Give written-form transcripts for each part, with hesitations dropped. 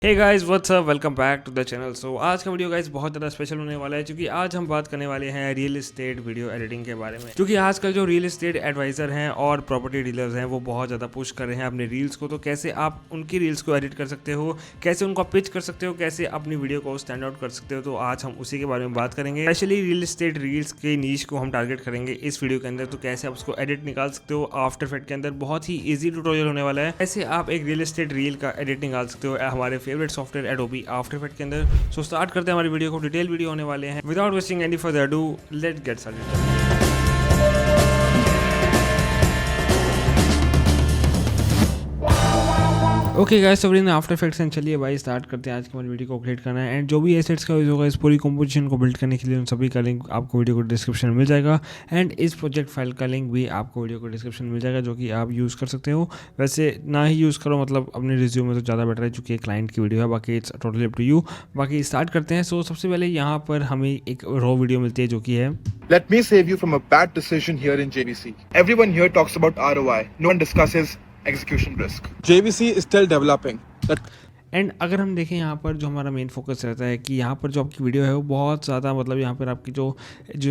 Hey guys what's up, welcome back to the channel. So आज का video guys बहुत ज़्यादा स्पेशल होने वाला है क्योंकि आज हम बात करने वाले हैं रियल एस्टेट वीडियो एडिटिंग के बारे में। क्योंकि आजकल जो रियल एस्टेट एडवाइज़र हैं और प्रॉपर्टी डीलर्स हैं वो बहुत ज़्यादा पुश कर रहे हैं अपने रील्स को। तो कैसे आप उनकी रील्स को एडिट कर सकते हो, कैसे उनको पिच कर सकते हो, कैसे अपनी वीडियो को स्टैंड आउट कर सकते हो, तो आज हम उसी के बारे में बात करेंगे। स्पेशली रियल एस्टेट रील्स के नीश को हम टारगेट करेंगे इस वीडियो के अंदर। तो कैसे आप उसको एडिट निकाल सकते हो आफ्टर इफेक्ट के अंदर, बहुत ही ईजी ट्यूटोरियल होने वाला है। कैसे आप एक रियल एस्टेट रील का एडिट निकाल सकते हो हमारे favourite software Adobe after effect के अंदर। सो स्टार्ट करते हैं हमारी वीडियो को। डिटेल वीडियो होने वाले हैं। Without wasting any further ado, let's get started. Okay guys, तो आफ्टर इफेक्ट्स एंड चलिए भाई स्टार्ट करते हैं आज की हमारी वीडियो को क्रिएट करना है। एंड जो भी एसेट्स का यूज़ होगा इस पूरी कंपोजिशन को बिल्ड करने के लिए, उन सभी का लिंक आपको वीडियो को डिस्क्रिप्शन में मिल जाएगा। एंड इस प्रोजेक्ट फाइल का लिंक भी आपको वीडियो को डिस्क्रिप्शन में मिल जाएगा, जो कि आप यूज़ कर सकते हो। वैसे ना ही यूज़ करो, मतलब अपने रिज्यूम में तो ज़्यादा बेटर है चूँकि क्लाइंट की वीडियो है। बाकी it's totally up to you. बाकी स्टार्ट करते हैं। सो सबसे पहले यहाँ पर हमें एक रॉ वीडियो मिलती है जो कि है Let me save you from a bad decision here in JVC. Everyone here talks about ROI. No one discusses execution risk. JVC is still developing. And अगर हम देखें यहाँ पर जो हमारा मेन फोकस रहता है कि यहाँ पर जो आपकी वीडियो है वो बहुत ज़्यादा, मतलब यहाँ पर आपकी जो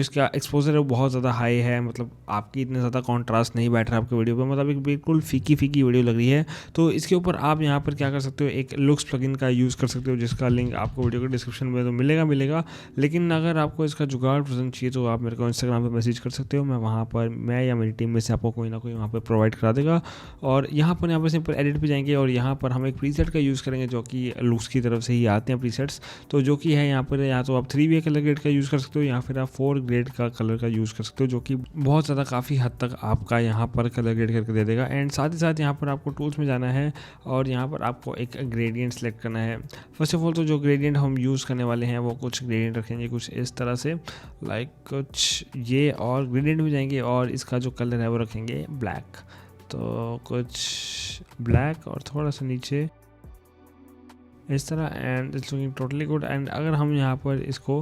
इसका एक्सपोजर है वो बहुत ज़्यादा हाई है। मतलब आपकी इतने ज़्यादा कॉन्ट्रास्ट नहीं बैठ रहा है आपकी वीडियो पर, मतलब एक बिल्कुल फीकी वीडियो लग रही है। तो इसके ऊपर आप यहाँ पर क्या कर सकते हो, एक लुक्स प्लगइन का यूज़ कर सकते हो, जिसका लिंक आपको वीडियो के डिस्क्रिप्शन में तो मिलेगा। लेकिन अगर आपको इसका जुगाड़ वर्जन चाहिए तो आप मेरे को इंस्टाग्राम पर मैसेज कर सकते हो। मैं या मेरी टीम में से आपको कोई ना कोई वहाँ पर प्रोवाइड करा देगा। और यहाँ पर सिंपल एडिट पे जाएंगे और यहाँ पर हम एक प्रीसेट का यूज़ करेंगे जो कि लुक्स की तरफ से ही आते हैं प्रीसेट्स। तो जो कि है यहाँ पर, या तो आप 3 कलर ग्रेड का यूज़ कर सकते हो या फिर आप 4 ग्रेड का कलर का यूज़ कर सकते हो, जो कि बहुत ज़्यादा काफ़ी हद तक आपका यहाँ पर कलर ग्रेड करके दे देगा। एंड साथ ही साथ यहाँ पर आपको टूल्स में जाना है और यहाँ पर आपको एक ग्रेडियंट सेलेक्ट करना है। फर्स्ट ऑफ ऑल तो जो ग्रेडियंट हम यूज़ करने वाले हैं वो कुछ ग्रेडियंट रखेंगे कुछ इस तरह से, लाइक कुछ ये, और ग्रेडियंट में जाएंगे और इसका जो कलर है वो रखेंगे ब्लैक। तो कुछ ब्लैक और थोड़ा सा नीचे इस तरह, and it's looking totally good. And अगर हम यहाँ पर इसको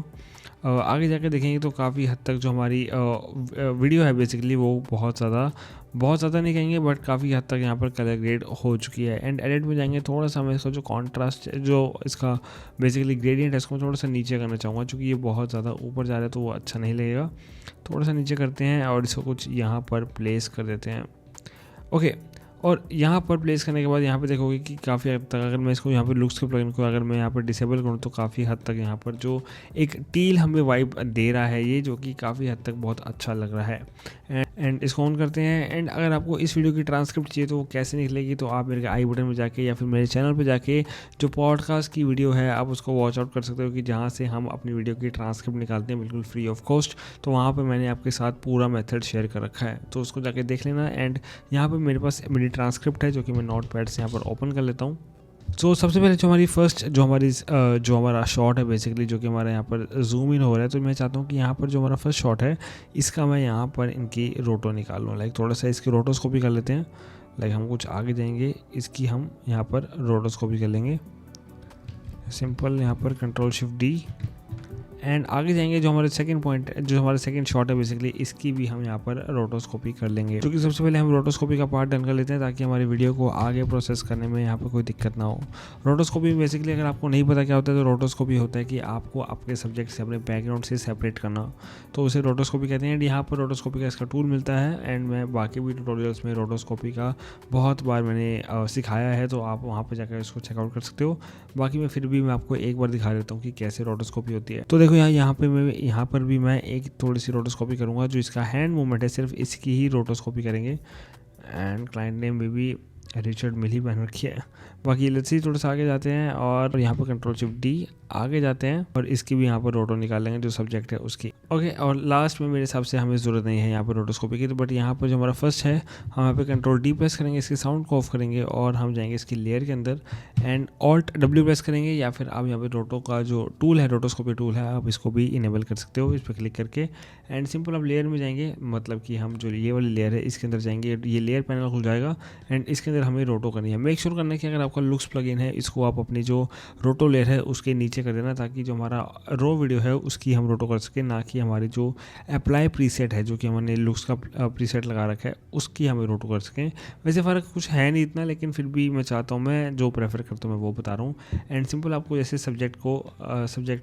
आगे जाके देखेंगे तो काफ़ी हद तक जो हमारी वीडियो है बेसिकली वो बहुत ज़्यादा नहीं कहेंगे बट काफ़ी हद तक यहाँ पर कलर ग्रेड हो चुकी है। एंड एडिट में जाएंगे, थोड़ा सा मैं इसका जो कॉन्ट्रास्ट जो इसका बेसिकली ग्रेडियंट है इसको थोड़ा सा नीचे करना चाहूँगा, क्योंकि ये बहुत ज़्यादा ऊपर जा रहा है तो वो अच्छा नहीं लगेगा। थोड़ा सा नीचे करते हैं और इसको कुछ यहाँ पर प्लेस कर देते हैं। ओके, और यहाँ पर प्लेस करने के बाद यहाँ पे देखोगे कि काफ़ी हद तक, अगर मैं इसको यहाँ पर लुक्स के प्लगइन को अगर मैं यहाँ पर डिसेबल करूँ तो काफ़ी हद तक यहाँ पर जो एक टील हमें वाइब दे रहा है ये, जो कि काफ़ी हद तक बहुत अच्छा लग रहा है। एंड इसको ऑन करते हैं। एंड अगर आपको इस वीडियो की ट्रांसक्रिप्ट चाहिए तो वो कैसे निकलेगी, तो आप मेरे आई बटन में जाके या फिर मेरे चैनल पर जाके जो पॉडकास्ट की वीडियो है आप उसको वॉच आउट कर सकते हो, कि जहाँ से हम अपनी वीडियो की ट्रांसक्रिप्ट निकालते हैं बिल्कुल फ्री ऑफ कॉस्ट। तो वहाँ पर मैंने आपके साथ पूरा मेथड शेयर कर रखा है, तो उसको जाके देख लेना। एंड यहाँ पर मेरे पास मेरी ट्रांसक्रिप्ट है जो कि मैं नोटपैड से यहाँ पर ओपन कर लेता हूँ। तो सबसे पहले जो हमारा शॉट है बेसिकली, जो कि हमारा यहाँ पर जूम इन हो रहा है, तो मैं चाहता हूँ कि यहाँ पर जो हमारा फर्स्ट शॉट है इसका मैं यहाँ पर इनकी रोटो निकाल लूँ। लाइक थोड़ा सा इसकी रोटोस्कोपी कर लेते हैं। लाइक हम कुछ आगे जाएंगे, इसकी हम यहाँ पर रोटोस्कोपी कर लेंगे सिंपल, यहाँ पर Ctrl+Shift+D। एंड आगे जाएंगे, जो हमारे सेकंड शॉट है बेसिकली इसकी भी हम यहाँ पर रोटोस्कोपी कर लेंगे। क्योंकि सबसे पहले हम रोटोस्कोपी का पार्ट डन कर लेते हैं ताकि हमारी वीडियो को आगे प्रोसेस करने में यहाँ पर कोई दिक्कत ना हो। रोटोस्कोपी बेसिकली अगर आपको नहीं पता क्या होता है तो रोटोस्कोपी होता है कि आपको आपके सब्जेक्ट से अपने बैकग्राउंड से सेपरेट करना, तो उसे रोटोस्कोपी कहते हैं। एंड यहाँ पर रोटोस्कोपी का इसका टूल मिलता है। एंड मैं बाकी भी ट्यूटोरियल्स में रोटोस्कोपी का बहुत बार मैंने सिखाया है, तो आप वहाँ पर जाकर इसको चेकआउट कर सकते हो। बाकी मैं फिर भी मैं आपको एक बार दिखा देता हूँ कि कैसे रोटोस्कोपी होती है। तो देखो यहाँ पर भी मैं एक थोड़ी सी रोटोस्कोपी करूँगा। जो इसका हैंड मूवमेंट है सिर्फ इसकी ही रोटोस्कोपी करेंगे। एंड क्लाइंट नेम में भी रिचर्ड मिली पहन रखी है। बाकी लेट्स सी थोड़ा सा आगे जाते हैं और यहाँ पर Ctrl+Shift+D आगे जाते हैं और इसकी भी यहाँ पर रोटो निकाल लेंगे जो सब्जेक्ट है उसकी। ओके, और लास्ट में मेरे हिसाब से हमें ज़रूरत नहीं है यहाँ पर रोटोस्कोपी की, तो बट यहाँ पर जो हमारा फर्स्ट है हम यहाँ पे Ctrl+D प्रेस करेंगे, इसके साउंड को ऑफ करेंगे और हम जाएंगे इसकी लेयर के अंदर एंड Alt+W प्रेस करेंगे, या फिर आप यहाँ पे रोटो का जो टूल है, रोटोस्कोपी टूल है, आप इसको भी इनेबल कर सकते हो इस पर क्लिक करके। एंड सिंपल आप लेयर में जाएंगे, मतलब कि हम जो ये वाली लेयर है इसके अंदर जाएंगे, ये लेयर पैनल खुल जाएगा। एंड इसके अंदर अंदर हमें रोटो करनी है। मेक श्योर करना है कि अगर आपका लुक्स प्लगइन है इसको आप अपनी जो रोटो लेयर है उसके नीचे कर देना, ताकि जो हमारा रो वीडियो है उसकी हम रोटो कर सकें, ना कि हमारी जो अप्लाई प्रीसेट है जो कि हमने लुक्स का प्रीसेट लगा रखा है उसकी हमें रोटो कर सकें। वैसे फ़र्क कुछ है नहीं इतना, लेकिन फिर भी मैं चाहता हूँ, मैं जो प्रेफर करता हूँ मैं वो बता रहा हूँ। एंड सिंपल आपको जैसे सब्जेक्ट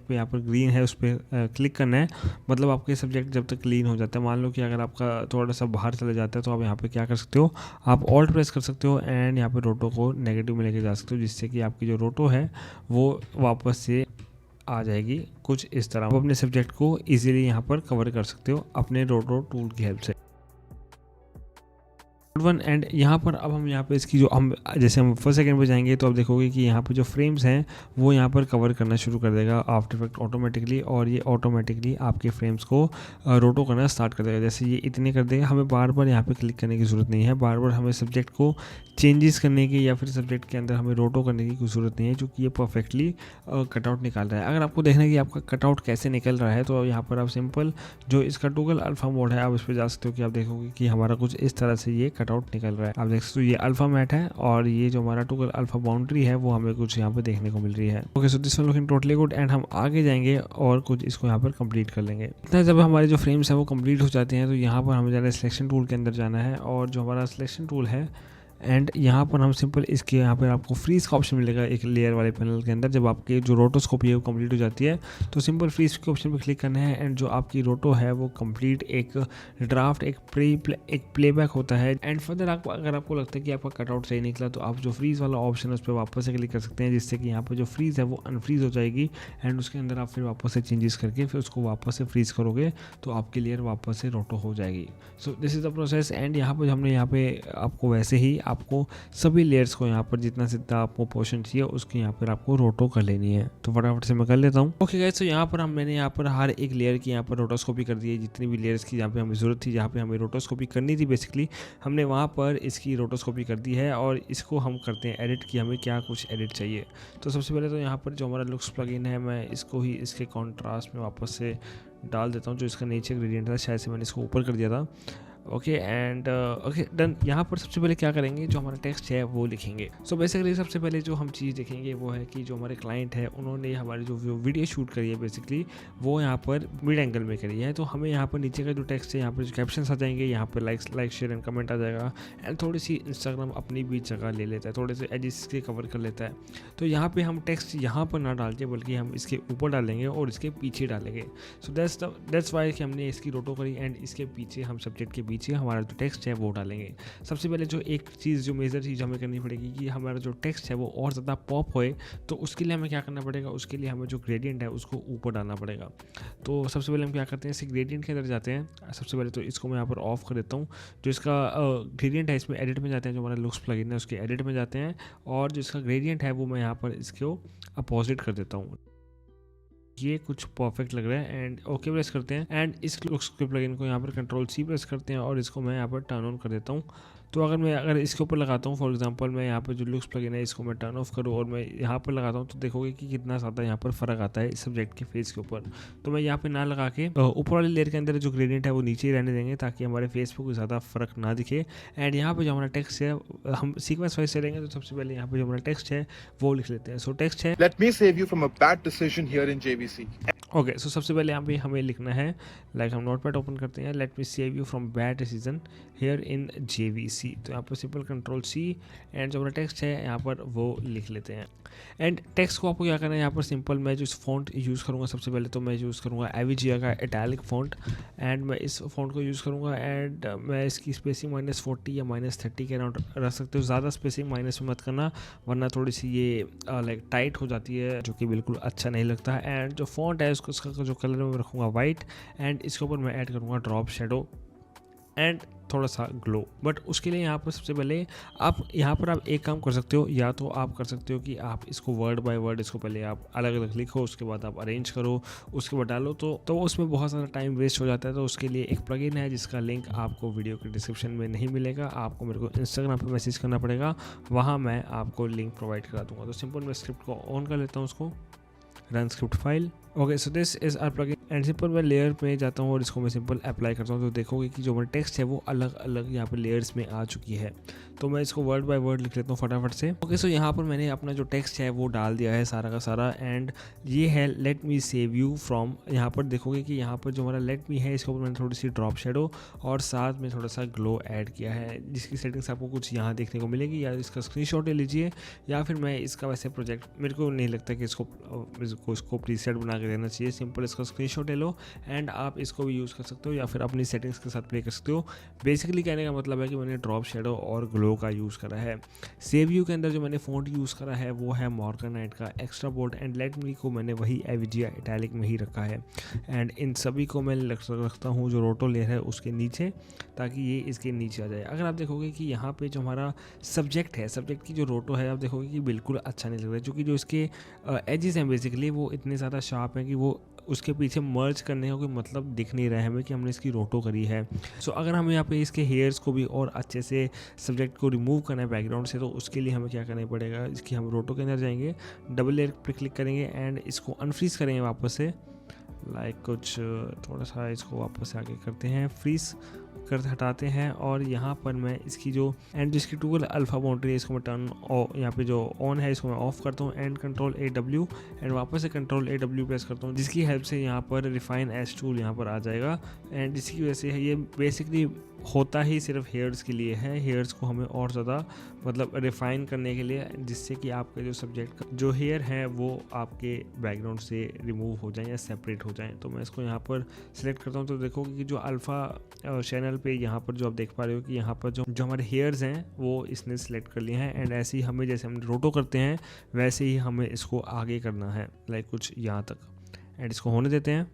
पे यहाँ पर ग्रीन है उस पर क्लिक करना है। मतलब आपके सब्जेक्ट जब तक क्लीन हो जाता है, मान लो कि अगर आपका थोड़ा सा बाहर चले जाता है तो आप यहाँ पे क्या कर सकते हो, आप ऑल्ट प्रेस कर सकते हो एंड यहाँ पे रोटो को नेगेटिव में लेके जा सकते हो, जिससे कि आपकी जो रोटो है वो वापस से आ जाएगी कुछ इस तरह। आप अपने सब्जेक्ट को इजीली यहाँ पर कवर कर सकते हो अपने रोटो टूल की हेल्प से। वन एंड यहाँ पर अब हम यहाँ पे इसकी जो हम जैसे हम फर्स्ट सेकंड पे जाएंगे तो आप देखोगे कि यहाँ पे जो फ्रेम्स हैं वो यहाँ पर कवर करना शुरू कर देगा आफ्टर इफेक्ट ऑटोमेटिकली, और ये ऑटोमेटिकली आपके फ्रेम्स को रोटो करना स्टार्ट कर देगा। जैसे ये इतने कर देगा, हमें बार बार यहाँ पे क्लिक करने की ज़रूरत नहीं है, बार बार हमें सब्जेक्ट को चेंजेस करने की या फिर सब्जेक्ट के अंदर हमें रोटो करने की कोई ज़रूरत नहीं है, क्योंकि ये परफेक्टली कटआउट निकाल रहा है। अगर आपको देखना है कि आपका कटआउट कैसे निकल रहा है तो यहाँ पर आप सिंपल जो इसका टॉगल अल्फा मोड है आप उस पर जा सकते हो कि आप देखोगे कि हमारा कुछ इस तरह से ये कटआउट निकल रहा है। आप देख सकते हो ये अल्फा मैट है और ये जो हमारा टॉगल अल्फा बाउंड्री है वो हमें कुछ यहाँ पे देखने को मिल रही है। Okay, so this one looking totally good and हम आगे जाएंगे और कुछ इसको यहाँ पर कंप्लीट कर लेंगे। इतना जब हमारे जो फ्रेम्स हैं वो कंप्लीट हो जाते हैं तो यहाँ पर हमें जाना है सिलेक्शन टूल के अंदर जाना है, और जो हमारा सिलेक्शन टूल है एंड यहाँ पर हम सिंपल इसके यहाँ पर आपको फ्रीज का ऑप्शन मिलेगा एक लेयर वाले पैनल के अंदर। जब आपकी जो रोटोस्कोपी है वो कंप्लीट हो जाती है तो सिंपल फ्रीज के ऑप्शन पर क्लिक करना है एंड जो आपकी रोटो है वो कंप्लीट एक ड्राफ्ट एक प्लेबैक होता है। एंड फर्दर आपको अगर आपको लगता है कि आपका कटआउट सही निकला तो आप जो फ्रीज वाला ऑप्शन है उस पर वापस से क्लिक कर सकते हैं, जिससे कि यहाँ पर जो फ्रीज है वो अनफ्रीज हो जाएगी एंड उसके अंदर आप फिर वापस से चेंजेस करके फिर उसको वापस से फ्रीज करोगे तो आपकी लेयर वापस से रोटो हो जाएगी। सो this is the process. And यहाँ पर हमने यहाँ पे आपको वैसे ही आपको सभी लेयर्स को यहाँ पर जितना आपको पोर्शन चाहिए उसकी यहाँ पर आपको रोटो कर लेनी है। तो फटाफट से मैं कर लेता हूँ। ओके गाइस, तो यहाँ पर मैंने यहाँ पर हर एक लेयर की यहाँ पर रोटोस्कोपी कर दी है, जितनी भी लेयर्स की यहाँ पे हमें ज़रूरत थी, जहाँ पे हमें रोटोस्कोपी करनी थी बेसिकली हमने वहाँ पर इसकी रोटोस्कोपी कर दी है। और इसको हम करते हैं एडिट की हमें क्या कुछ एडिट चाहिए। तो सबसे पहले तो यहाँ पर जो हमारा लुक्स प्लगइन है मैं इसको ही इसके कॉन्ट्रास्ट में वापस से डाल देता हूँ। जो इसका नीचे ग्रेडियंट था शायद से मैंने इसको ऊपर कर दिया था। Okay and okay done. यहाँ पर सबसे पहले क्या करेंगे, जो हमारा टेक्स्ट है वो लिखेंगे। सो बेसिकली सबसे पहले जो हम चीज़ देखेंगे वो है कि जो हमारे क्लाइंट है उन्होंने हमारी जो वीडियो शूट करी है बेसिकली वो यहाँ पर मिड एंगल में करी है। तो हमें यहाँ पर नीचे का जो टेक्स्ट है यहाँ पर जो कैप्शंस आ जाएंगे, यहाँ पर लाइक शेयर एंड कमेंट आ जाएगा एंड थोड़ी सी इंस्टाग्राम अपनी भी जगह ले लेता है, थोड़े से एजिस के कवर कर लेता है। तो यहाँ पर हम टेक्स्ट यहाँ पर ना डाल के बल्कि हम इसके ऊपर डालेंगे और इसके पीछे डालेंगे। सो दैट्स वाई कि हमने इसकी रोटो करी एंड इसके पीछे हम सब्जेक्ट के पीछे हमारा जो टेक्स्ट है वो डालेंगे। सबसे पहले जो एक चीज़ जो मेजर चीज़ हमें करनी पड़ेगी कि हमारा जो टेक्स्ट है वो और ज़्यादा पॉप होए, तो उसके लिए हमें क्या करना पड़ेगा, उसके लिए हमें जो ग्रेडियंट है उसको ऊपर डालना पड़ेगा। तो सबसे पहले हम क्या करते हैं, इसी ग्रेडियंट के अंदर जाते हैं। सबसे पहले तो इसको मैं यहाँ पर ऑफ कर देता हूँ। जो इसका ग्रेडियंट है इसमें एडिट में जाते हैं, जो हमारा लुक्स प्लगइन है उसके एडिट में जाते हैं और जो इसका ग्रेडियंट है वो मैं यहाँ पर इसको अपोजिट कर देता हूँ। ये कुछ परफेक्ट लग रहा है एंड ओके प्रेस करते हैं एंड इस लुक्स के प्लगइन को यहाँ पर कंट्रोल सी प्रेस करते हैं और इसको मैं यहाँ पर टर्न ऑन कर देता हूँ। तो अगर इसके ऊपर लगाता हूँ, फॉर एग्जांपल मैं यहाँ पर जो लुक्स प्लगइन है इसको मैं टर्न ऑफ करूँ और मैं यहाँ पर लगाता हूँ तो देखोगे कि कितना ज़्यादा यहाँ पर फ़र्क आता है इस सब्जेक्ट के फेस के ऊपर। तो मैं यहाँ पे ना लगा के ऊपर वाली लेयर के अंदर जो ग्रेडियंट है वो नीचे ही रहने देंगे ताकि हमारे फेस पे कोई ज़्यादा फ़र्क ना दिखे। एंड यहाँ पर जो हमारा टेक्स्ट है हम सीक्वेंस वाइज चलेंगे, तो सबसे पहले यहाँ पर जो हमारा टेक्स्ट है वो लिख लेते हैं। सो टेक्स्ट है, Let me save you from a bad decision here in JVC. Okay. So सबसे पहले यहाँ पे हमें लिखना है, लाइक हम नोटपैड ओपन करते हैं, let me save you from bad decision here in JVC। तो यहाँ पर सिंपल कंट्रोल C एंड जो हमारा टेक्स्ट है यहाँ पर वो लिख लेते हैं। एंड टेक्स्ट को आपको क्या करना है, यहाँ पर सिंपल मैं जो इस फॉन्ट यूज़ करूँगा सबसे पहले तो मैं यूज़ करूँगा एविजिया का इटैलिक फॉन्ट एंड मैं इस फॉन्ट को यूज़ करूँगा एंड मैं इसकी स्पेसिंग -40 या -30 के अराउंड रख सकते हो। ज़्यादा स्पेसिंग माइनस में मत करना वरना थोड़ी सी ये लाइक टाइट हो जाती है जो कि बिल्कुल अच्छा नहीं लगता। एंड जो फॉन्ट है उसका जो कलर मैं रखूँगा वाइट एंड इसके ऊपर मैं ऐड करूँगा ड्रॉप शेडो एंड थोड़ा सा ग्लो। बट उसके लिए यहाँ पर सबसे पहले आप एक काम कर सकते हो, या तो आप कर सकते हो कि आप इसको वर्ड बाय वर्ड इसको पहले आप अलग अलग लिखो, उसके बाद आप अरेंज करो, उसके बाद डालो, तो उसमें बहुत सारा टाइम वेस्ट हो जाता है। तो उसके लिए एक प्लगइन है जिसका लिंक आपको वीडियो के डिस्क्रिप्शन में नहीं मिलेगा, आपको मेरे को इंस्टाग्राम पर मैसेज करना पड़ेगा, वहाँ मैं आपको लिंक प्रोवाइड करा दूँगा। तो सिंपल मैं स्क्रिप्ट को ऑन कर लेता हूँ, उसको run script file okay, so this is our plugin and simple मैं लेयर पे जाता हूँ और इसको मैं सिंपल अप्लाई करता हूँ, तो देखोगे कि जो मेरा टेक्स्ट है वो अलग अलग यहाँ पे लेयर्स में आ चुकी है। तो मैं इसको वर्ड बाय वर्ड लिख लेता हूँ फटाफट से। ओके, सो यहाँ पर मैंने अपना जो टेक्स्ट है वो डाल दिया है सारा का सारा, एंड ये है let me save you from. यहाँ पर देखोगे कि यहाँ पर जो हमारा लेट मी है इसके ऊपर मैंने थोड़ी सी ड्रॉप शेडो और साथ में थोड़ा सा ग्लो ऐड किया है, जिसकी सेटिंग्स आपको कुछ यहाँ देखने को मिलेगी। या इसका स्क्रीनशॉट ले लीजिए, या फिर मैं इसका वैसे प्रोजेक्ट, मेरे को नहीं लगता कि इसको प्रीसेट बना के देना चाहिए। सिंपल इसका स्क्रीनशॉट ले लो एंड आप इसको भी यूज़ कर सकते हो या फिर अपनी सेटिंग्स के साथ प्ले कर सकते हो। बेसिकली कहने का मतलब है कि मैंने ड्रॉप शेडो और ग्लो का यूज़ करा है। सेव यू के अंदर जो मैंने फ़ॉन्ट यूज़ करा है वो है मॉर्गनाइट का extra bold, and let me को मैंने वही एविजिया इटैलिक में ही रखा है। एंड इन सभी को मैं रखता हूँ जो रोटो लेयर है उसके नीचे, ताकि ये इसके नीचे आ जाए। अगर आप देखोगे कि यहाँ पे जो हमारा सब्जेक्ट है, सब्जेक्ट की जो रोटो है, आप देखोगे कि बिल्कुल अच्छा नहीं लग रहा है, क्योंकि जो इसके एजेस हैं बेसिकली वो इतने ज़्यादा शार्प हैं कि वो उसके पीछे मर्ज करने का कोई मतलब दिख नहीं रहा है हमें कि हमने इसकी रोटो करी है। सो अगर हमें यहाँ पे इसके हेयर्स को भी और अच्छे से सब्जेक्ट को रिमूव करना है बैकग्राउंड से, तो उसके लिए हमें क्या करना पड़ेगा, इसकी हम रोटो के अंदर जाएंगे, डबल लेयर पे क्लिक करेंगे एंड इसको अनफ्रीज करेंगे वापस से, लाइक कुछ थोड़ा सा इसको वापस से आगे करते हैं, फ्रीज कर हटाते हैं, और यहाँ पर मैं इसकी जो एंड जिसकी टूल अल्फा बाउंड्री है इसको मैं टर्न, यहाँ पे जो ऑन है इसको मैं ऑफ करता हूँ, एंड कंट्रोल AW एंड वापस से कंट्रोल AW प्रेस करता हूँ, जिसकी हेल्प से यहाँ पर रिफाइन एज टूल यहाँ पर आ जाएगा। एंड जिसकी वजह से ये बेसिकली होता ही सिर्फ हेयर्स के लिए है, हेयर्स को हमें और ज़्यादा मतलब रिफ़ाइन करने के लिए, जिससे कि आपके जो सब्जेक्ट जो हेयर है वो आपके बैकग्राउंड से रिमूव हो जाएं या सेपरेट हो जाएं। तो मैं इसको यहाँ पर सिलेक्ट करता हूँ, तो देखोगे कि जो अल्फ़ा चैनल पे यहाँ पर जो आप देख पा रहे हो कि यहाँ पर जो हमारे हेयर्स हैं वो इसने सिलेक्ट कर लिए हैं, एंड ऐसे ही हमें जैसे हम रोटो करते हैं वैसे ही हमें इसको आगे करना है, लाइक कुछ यहाँ तक, एंड इसको होने देते हैं।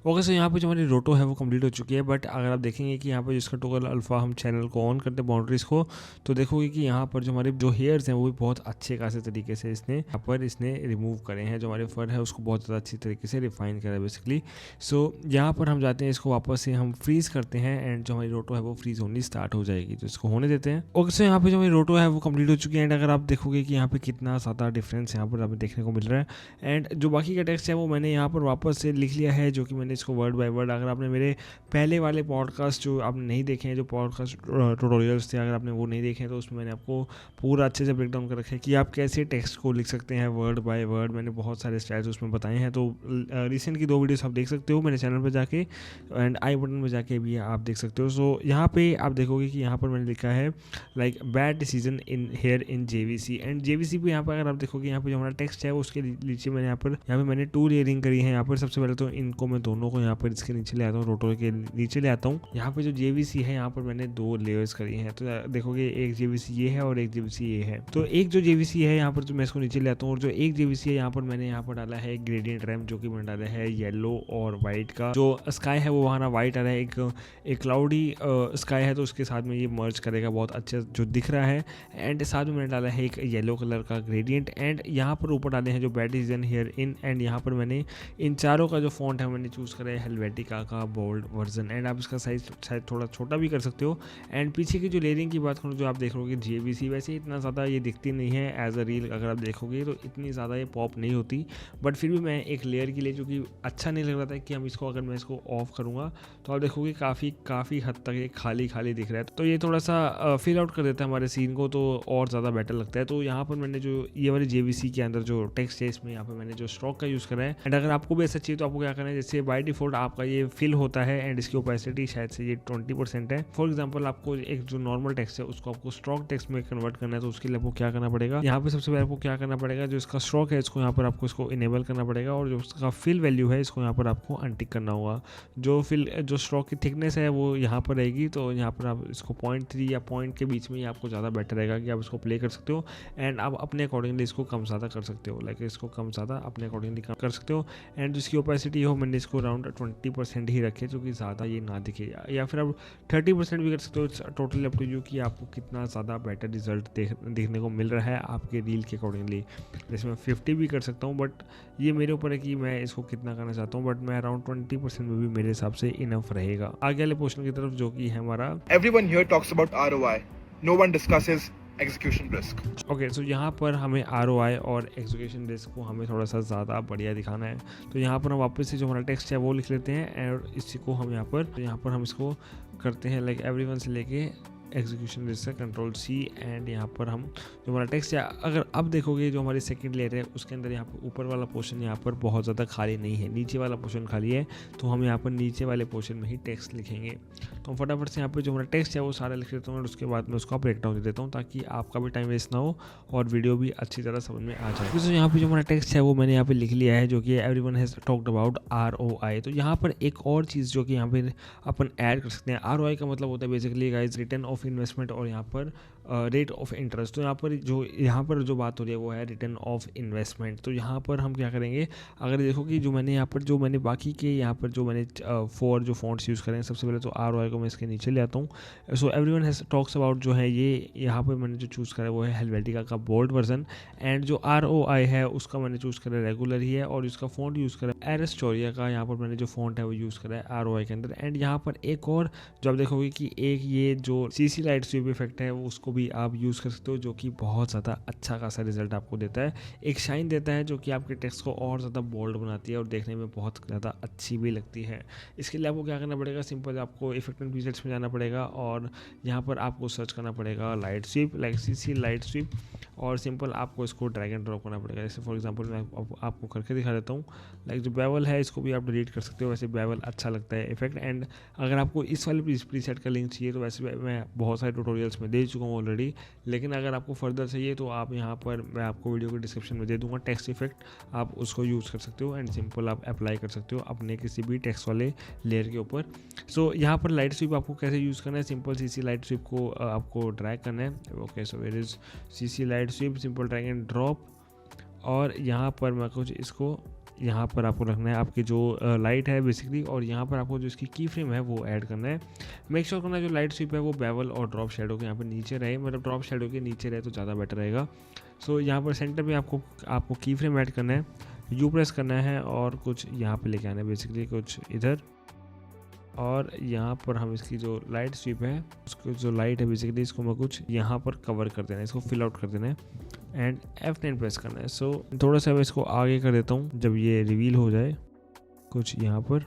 ओके, सो यहाँ पे जो हमारी रोटो है वो कंप्लीट हो चुकी है, बट अगर आप देखेंगे कि यहाँ पर जिसका टोगल अल्फ़ा हम चैनल को ऑन करते हैं बाउंड्रीज़ को, तो देखोगे कि यहाँ पर जो हमारे जो हेयर्स हैं वो भी बहुत अच्छे खासे तरीके से इसने रिमूव करे हैं। जो हमारे फर है उसको बहुत ज़्यादा अच्छी तरीके से रिफाइन करा है बेसिकली। सो यहाँ पर हम जाते हैं, इसको वापस से हम फ्रीज़ करते हैं एंड जो हमारी रोटो है वो फ्रीज़ होनी स्टार्ट हो जाएगी, तो इसको होने देते हैं। ओके, सो यहाँ पर जो हमारी रोटो है वो कंप्लीट हो चुकी है, एंड अगर आप देखोगे कि यहाँ पर कितना ज़्यादा डिफरेंस यहाँ पर हमें देखने को मिल रहा है। एंड जो बाकी का टेक्स्ट है वो मैंने यहाँ पर वापस से लिख लिया है, जो कि मैंने इसको वर्ड बाय वर्ड, अगर आपने मेरे पहले वाले पॉडकास्ट जो आपने नहीं देखे हैं, जो पॉडकास्ट ट्यूटोरियल्स थे, अगर आपने वो नहीं देखे हैं, तो उसमें मैंने आपको पूरा अच्छे से ब्रेक डाउन कर रखा है कि आप कैसे टेक्स्ट को लिख सकते हैं वर्ड बाय वर्ड। मैंने बहुत सारे स्टाइल्स उसमें बताए हैं, तो रिसेंट की 2 वीडियोस आप देख सकते हो मेरे चैनल पर जाके, एंड आई बटन में जाके भी आप देख सकते हो। सो यहाँ पे आप देखोगे कि यहाँ पर मैंने लिखा है like bad decision in here in JVC, and JVC पे यहाँ पर अगर आप देखोगे यहाँ पर जो हमारा टेक्स्ट है उसके नीचे मैंने यहाँ पे मैंने 2 लेयरिंग करी है। यहाँ पर सबसे पहले तो इनको मैं दोनों को यहाँ पर इसके नीचे ले आता हूँ, रोटो के नीचे ले आता हूँ। यहाँ पे जो JVC है यहाँ पर मैंने 2 लेयर्स करी हैं, तो देखोगे एक JVC ये है और एक JVC ये है। तो एक जो JVC है यहाँ पर जो मैं इसको नीचे ले आता हूँ, और जो एक JVC है यहाँ पर मैंने यहाँ पर डाला है ग्रेडियंट रैम, जो कि मैंने डाला है येलो और वाइट का। जो स्काई है वो वहाँ वाइट आ रहा है, एक क्लाउडी स्काई है, तो उसके साथ में ये मर्ज करेगा बहुत अच्छा जो दिख रहा है। एंड साथ में मैंने डाला है एक येलो कलर का ग्रेडियंट, एंड यहाँ पर ऊपर डाले हैं जो bad decision here in, and यहाँ पर मैंने इन चारों का जो फॉन्ट है मैंने चूज़ करा है हेलवेटिका का बोल्ड वर्जन, एंड आप इसका साइज शायद थोड़ा छोटा भी कर सकते हो। एंड पीछे की जो लेयरिंग की बात करूँ, जो आप देख रहे हो JVC वैसे इतना ज़्यादा ये दिखती नहीं है एज अ रील, अगर आप देखोगे तो इतनी ज़्यादा ये पॉप नहीं होती, बट फिर भी मैं एक लेयर के लिए जो कि अच्छा नहीं लग रहा था कि हम इसको अगर मैं इसको ऑफ करूँगा तो आप देखोगे काफ़ी हद तक ये खाली दिख रहा है, तो ये थोड़ा सा फिल आउट कर देता है हमारे सीन को, तो और ज़्यादा बेटर लगता है। तो यहाँ पर मैंने जो ये वाली JVC के अंदर जो टेक्स्ट है इसमें यहाँ पर मैंने जो स्ट्रोक का यूज़ करा है, एंड अगर आपको भी ऐसा चाहिए तो आपको क्या करना है, जैसे बाय डिफॉल्ट आपका ये फिल होता है एंड इसकी ओपेसिटी शायद से ये 20% है। फॉर एग्जांपल आपको एक जो नॉर्मल टेक्स्ट है उसको आपको स्ट्रोक टेक्स्ट में कन्वर्ट करना है, तो उसके लिए आपको क्या करना पड़ेगा, यहाँ पे सबसे पहले आपको क्या करना पड़ेगा, जो इसका स्ट्रोक है इसको यहाँ पर आपको इसको इनेबल करना पड़ेगा, और जो उसका फिल वैल्यू है इसको यहाँ पर आपको अनटिक करना होगा। जो स्ट्रोक की थिकनेस है वो यहाँ पर रहेगी, तो यहाँ पर आप इसको 0.3 या पॉइंट के बीच में ही आपको ज़्यादा बेटर रहेगा कि आप इसको प्ले कर सकते हो, एंड आप अपने अकॉर्डिंगली इसको कम ज़्यादा कर सकते हो, लाइक इसको कम ज़्यादा अपने अकॉर्डिंगली कर सकते हो। एंड जिसकी ओपेसिटी हो मैंने इसको अराउंड 20% ही रखे, जो कि ज़्यादा ये ना दिखे, या फिर आप 30% भी कर सकते हो। टोटली अप टू यू कि आपको कितना ज़्यादा बेटर रिजल्ट देखने को मिल रहा है आपके रील के अकॉर्डिंगली। जैसे मैं 50 भी कर सकता हूँ, बट ये मेरे ऊपर है कि मैं इसको कितना करना चाहता हूँ, बट मैं अराउंड 20% में भी मेरे हिसाब से इनफ रहेगा। आगे वाले पोर्शन की तरफ जो कि है हमारा Everyone here talks about ROI. No one discusses execution risk. Okay, so यहाँ पर हमें ROI और एग्जीक्यूशन रिस्क को हमें थोड़ा सा ज़्यादा बढ़िया दिखाना है। तो यहाँ पर हम वापस से जो हमारा टेक्स्ट है वो लिख लेते हैं और इसी को हम यहाँ पर हम इसको करते हैं लाइक एवरीवन से लेके execution risk control C and यहाँ पर हम जो हमारा टेक्स्ट है, अगर अब देखोगे जो हमारी सेकंड लेयर है उसके अंदर यहाँ पर ऊपर वाला पोर्शन यहाँ पर बहुत ज़्यादा खाली नहीं है, नीचे वाला पोर्शन खाली है। तो हम यहाँ पर नीचे वाले पोर्शन में ही टेक्स्ट लिखेंगे। तो हम फटाफट से यहाँ पर जो हमारा टेक्स्ट है वो सारा लिख लेता हूँ और उसके बाद मैं उसका ब्रेक डाउन दे देता हूँ ताकि आपका भी टाइम वेस्ट ना हो और वीडियो भी अच्छी तरह समझ में आ जाए। तो यहाँ पर जो हमारा टेक्स्ट है वो मैंने यहाँ पर लिख लिया है, जो कि everyone has talked about ROI। तो यहाँ पर एक और चीज़ जो कि यहाँ पर अपन ऐड कर सकते हैं, ROI का मतलब होता है basically guys return of investment और यहाँ पर रेट ऑफ इंटरेस्ट। तो यहाँ पर जो बात हो रही है वो है रिटर्न ऑफ इन्वेस्टमेंट। तो यहाँ पर हम क्या करेंगे, अगर देखो कि जो मैंने बाकी के यहाँ पर जो मैंने 4 जो फॉन्ट्स यूज़ करें, सबसे पहले तो ROI को मैं इसके नीचे ले आता हूँ। So everyone has talks about जो है ये यहाँ पर मैंने जो चूज़ करा है वो है हेल्वेटिका का बोल्ड वर्जन एंड जो ROI है उसका मैंने चूज़ करा रेगुलर ही है और इसका फॉन्ट यूज़ करा है एरिस्टोरिया का। यहाँ पर मैंने जो फॉन्ट है वो यूज़ करा है ROI के अंदर। एंड यहाँ पर एक और जो आप देखोगे कि एक ये जो CC लाइट स्वीप इफेक्ट है उसको भी आप यूज़ कर सकते हो, जो कि बहुत ज़्यादा अच्छा खासा रिजल्ट आपको देता है, एक शाइन देता है जो कि आपके टेक्स्ट को और ज़्यादा बोल्ड बनाती है और देखने में बहुत ज़्यादा अच्छी भी लगती है। इसके लिए आपको क्या करना पड़ेगा, सिंपल आपको इफेक्ट एंड प्रीसेट्स में जाना पड़ेगा और यहाँ पर आपको सर्च करना पड़ेगा light sweep, like CC light sweep, और सिंपल आपको इसको ड्रैग एंड ड्रॉप करना पड़ेगा। जैसे फॉर एग्जांपल मैं आपको करके दिखा देता हूँ। लाइक जो बेवल है इसको भी आप डिलीट कर सकते हो, वैसे बेवल अच्छा लगता है इफेक्ट। एंड अगर आपको इस वाले प्रीसेट का लिंक चाहिए तो वैसे मैं बहुत सारे ट्यूटोरियल्स में दे चुका हूँ ऑलरेडी, लेकिन अगर आपको फर्दर चाहिए तो आप यहाँ पर मैं आपको वीडियो के डिस्क्रिप्शन में दे दूँगा टेक्स्ट इफेक्ट, आप उसको यूज़ कर सकते हो एंड सिंपल आप अप्लाई कर सकते हो अपने किसी भी टेक्स्ट वाले लेयर के ऊपर। सो यहाँ पर लाइट स्वीप आपको कैसे यूज़ करना है, सिंपल CC लाइट स्वीप को आपको ड्रैग करना है। Okay, so where is CC light sweep, simple drag and drop, और यहाँ पर मैं कुछ इसको यहाँ पर आपको रखना है आपकी जो लाइट है बेसिकली, और यहाँ पर आपको जो इसकी की फ्रेम है वो ऐड करना है। मेक श्योर करना है जो लाइट स्वीप है वो बेवल और ड्रॉप शेडो के यहाँ पर नीचे रहे, मतलब ड्रॉप शेडो के नीचे रहे तो ज़्यादा बेटर रहेगा। सो यहाँ पर सेंटर में आपको की फ्रेम ऐड करना है, U प्रेस करना है और कुछ यहाँ पर लेके आना है बेसिकली कुछ इधर, और यहाँ पर हम इसकी जो लाइट स्वीप है उसको जो लाइट है बेसिकली इसको मैं कुछ यहाँ पर कवर कर देना है, इसको फिल आउट कर देना है एंड F9 प्रेस करना है। सो थोड़ा सा मैं इसको आगे कर देता हूँ जब ये रिवील हो जाए कुछ यहाँ पर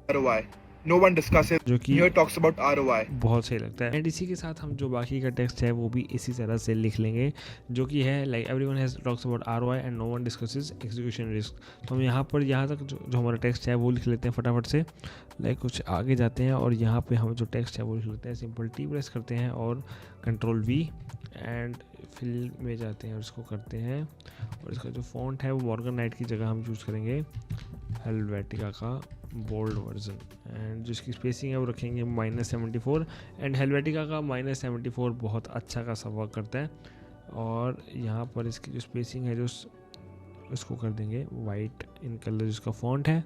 ROI. No one discusses. जो कि Here talks about ROI. बहुत सही लगता है। एंड इसी के साथ हम जो बाकी का टेक्स्ट है वो भी इसी तरह से लिख लेंगे, जो कि है like everyone has talks about ROI and no one discusses execution risk. तो हम यहाँ तक जो हमारा टेक्स्ट है वो लिख लेते हैं फटाफट से, लाइक कुछ आगे जाते हैं और यहाँ पे हम जो टेक्स्ट है वो लिख लेते हैं, सिंपल T प्रेस करते हैं और कंट्रोल V एंड फिल में जाते हैं और इसको करते हैं, और इसका जो फॉन्ट है वो मॉर्गन नाइट की जगह हम चूज़ करेंगे हेल्वेटिका का बोल्ड वर्जन एंड जिसकी स्पेसिंग है वो रखेंगे -74 एंड हेल्वेटिका का -74 बहुत अच्छा खासा वर्क करता है। और यहाँ पर इसकी जो स्पेसिंग है जो उसको कर देंगे वाइट इन कलर जिसका फॉन्ट है,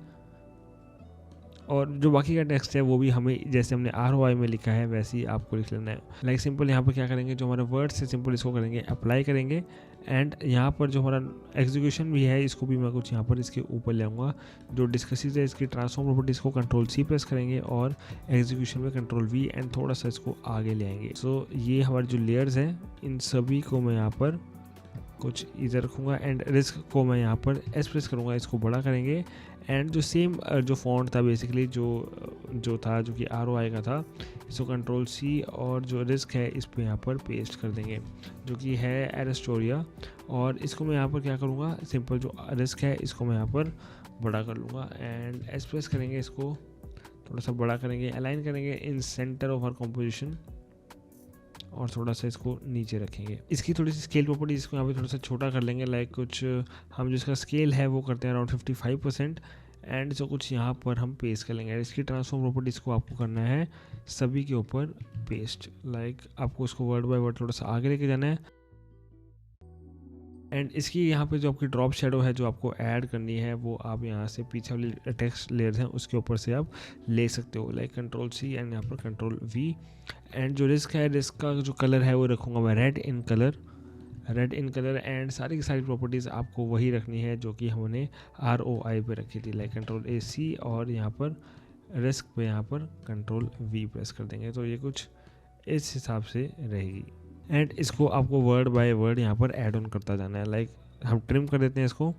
और जो बाकी का टेक्स्ट है वो भी हमें जैसे हमने ROI में लिखा है वैसे ही आपको लिख लेना है। लाइक सिंपल यहाँ पर क्या करेंगे, जो हमारे वर्ड्स है सिंपल इसको करेंगे अप्लाई करेंगे एंड यहाँ पर जो हमारा एग्जीक्यूशन भी है इसको भी मैं कुछ यहाँ पर इसके ऊपर ले आऊँगा। जो डिस्कसेस है इसकी ट्रांसफॉर्म प्रॉपर्टीज़ को कंट्रोल C प्रेस करेंगे और एग्जीक्यूशन में कंट्रोल V एंड थोड़ा सा इसको आगे ले आएंगे। सो ये हमारे जो लेयर्स हैं इन सभी को मैं यहाँ पर कुछ इधर रखूँगा एंड रिस्क को मैं यहाँ पर S प्रेस करूँगा, इसको बड़ा करेंगे एंड जो सेम जो फॉन्ट था बेसिकली जो था जो कि ROI का था, इसको कंट्रोल C और जो रिस्क है इस पे यहाँ पर पेस्ट कर देंगे जो कि है एरिस्टोरिया, और इसको मैं यहाँ पर क्या करूँगा, सिंपल जो रिस्क है इसको मैं यहाँ पर बड़ा कर लूँगा एंड S प्रेस करेंगे, इसको थोड़ा सा बड़ा करेंगे, अलाइन करेंगे इन सेंटर ऑफ आवर कंपोजिशन और थोड़ा सा इसको नीचे रखेंगे। इसकी थोड़ी सी स्केल प्रॉपर्टी इसको यहाँ पे थोड़ा सा छोटा कर लेंगे, लाइक कुछ हम जिसका स्केल है वो करते हैं अराउंड 55% एंड जो कुछ यहाँ पर हम पेस्ट कर लेंगे। इसकी ट्रांसफॉर्म प्रॉपर्टीज़ को आपको करना है सभी के ऊपर पेस्ट, लाइक आपको उसको वर्ड बाय वर्ड थोड़ा सा आगे लेके जाना है एंड इसकी यहाँ पे जो आपकी ड्रॉप शेडो है जो आपको ऐड करनी है वो आप यहाँ से पीछे वाली टेक्स्ट लेयर हैं उसके ऊपर से आप ले सकते हो, लाइक कंट्रोल C एंड यहाँ पर कंट्रोल V एंड जो रिस्क है रिस्क का जो कलर है वो रखूँगा मैं रेड इन कलर एंड सारी की सारी प्रॉपर्टीज़ आपको वही रखनी है जो कि हमने ROI पे रखी थी, लाइक कंट्रोल AC और यहाँ पर रिस्क पे यहाँ पर कंट्रोल V प्रेस कर देंगे। तो ये कुछ इस हिसाब से रहेगी एंड इसको आपको वर्ड बाय वर्ड यहाँ पर ऐड ऑन करता जाना है। लाइक हम ट्रिम कर देते हैं इसको।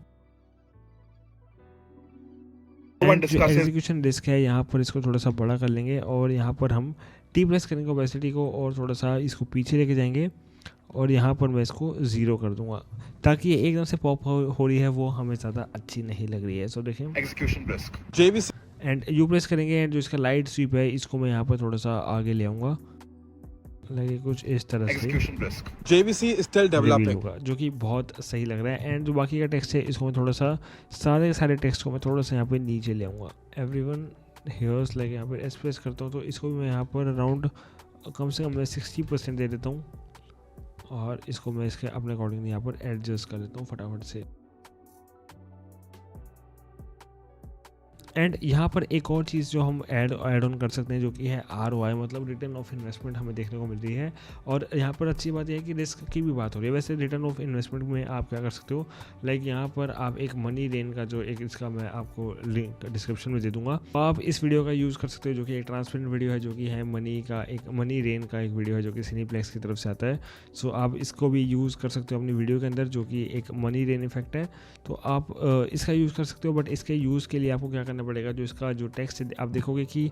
एंड जो एग्जीक्यूशन डिस्क है यहाँ पर इसको थोड़ा सा बड़ा कर लेंगे और यहाँ पर हम टी प्रेस करेंगे ओपेसिटी को और थोड़ा सा इसको पीछे लेके जाएंगे और यहाँ पर मैं इसको 0 कर दूंगा ताकि ये एकदम से पॉप हो रही है वो हमें ज़्यादा अच्छी नहीं लग रही है। सो देखें execution disk JVC and you press करेंगे एंड जो इसका लाइट स्वीप है इसको मैं यहाँ पर थोड़ा सा आगे ले आऊँगा, लगे कुछ इस तरह से JVC is still developing होगा जो कि बहुत सही लग रहा है। एंड जो बाकी का टेक्स्ट है इसको मैं थोड़ा सा सारे टेक्स्ट को मैं थोड़ा सा यहाँ पे नीचे ले आऊँगा। एवरीवन हियर्स लाइक यहाँ पर एक्सप्रेस करता हूँ तो इसको भी मैं यहाँ पर अराउंड कम से कम मैं 60% दे देता हूँ और इसको मैं इसके अपने अकॉर्डिंग यहाँ पर एडजस्ट कर देता हूँ फटाफट से। एंड यहाँ पर एक और चीज़ जो हम ऐड ऑन कर सकते हैं जो कि है ROI मतलब रिटर्न ऑफ इन्वेस्टमेंट हमें देखने को मिल रही है। और यहाँ पर अच्छी बात यह है कि रिस्क की भी बात हो रही है। वैसे रिटर्न ऑफ इन्वेस्टमेंट में आप क्या कर सकते हो, लाइक यहाँ पर आप एक मनी रेन का जो एक इसका मैं आपको लिंक डिस्क्रिप्शन में दे दूंगा, तो आप इस वीडियो का यूज़ कर सकते हो जो कि एक ट्रांसपेरेंट वीडियो है जो कि है मनी रेन का एक वीडियो है जो कि सिनीप्लेक्स की तरफ से आता है। सो आप इसको भी यूज़ कर सकते हो अपनी वीडियो के अंदर जो कि एक मनी रेन इफेक्ट है, तो आप इसका यूज़ कर सकते हो। बट इसके यूज़ के लिए आपको क्या करना पड़ेगा, जो इसका जो टेक्स्ट है आप देखोगे कि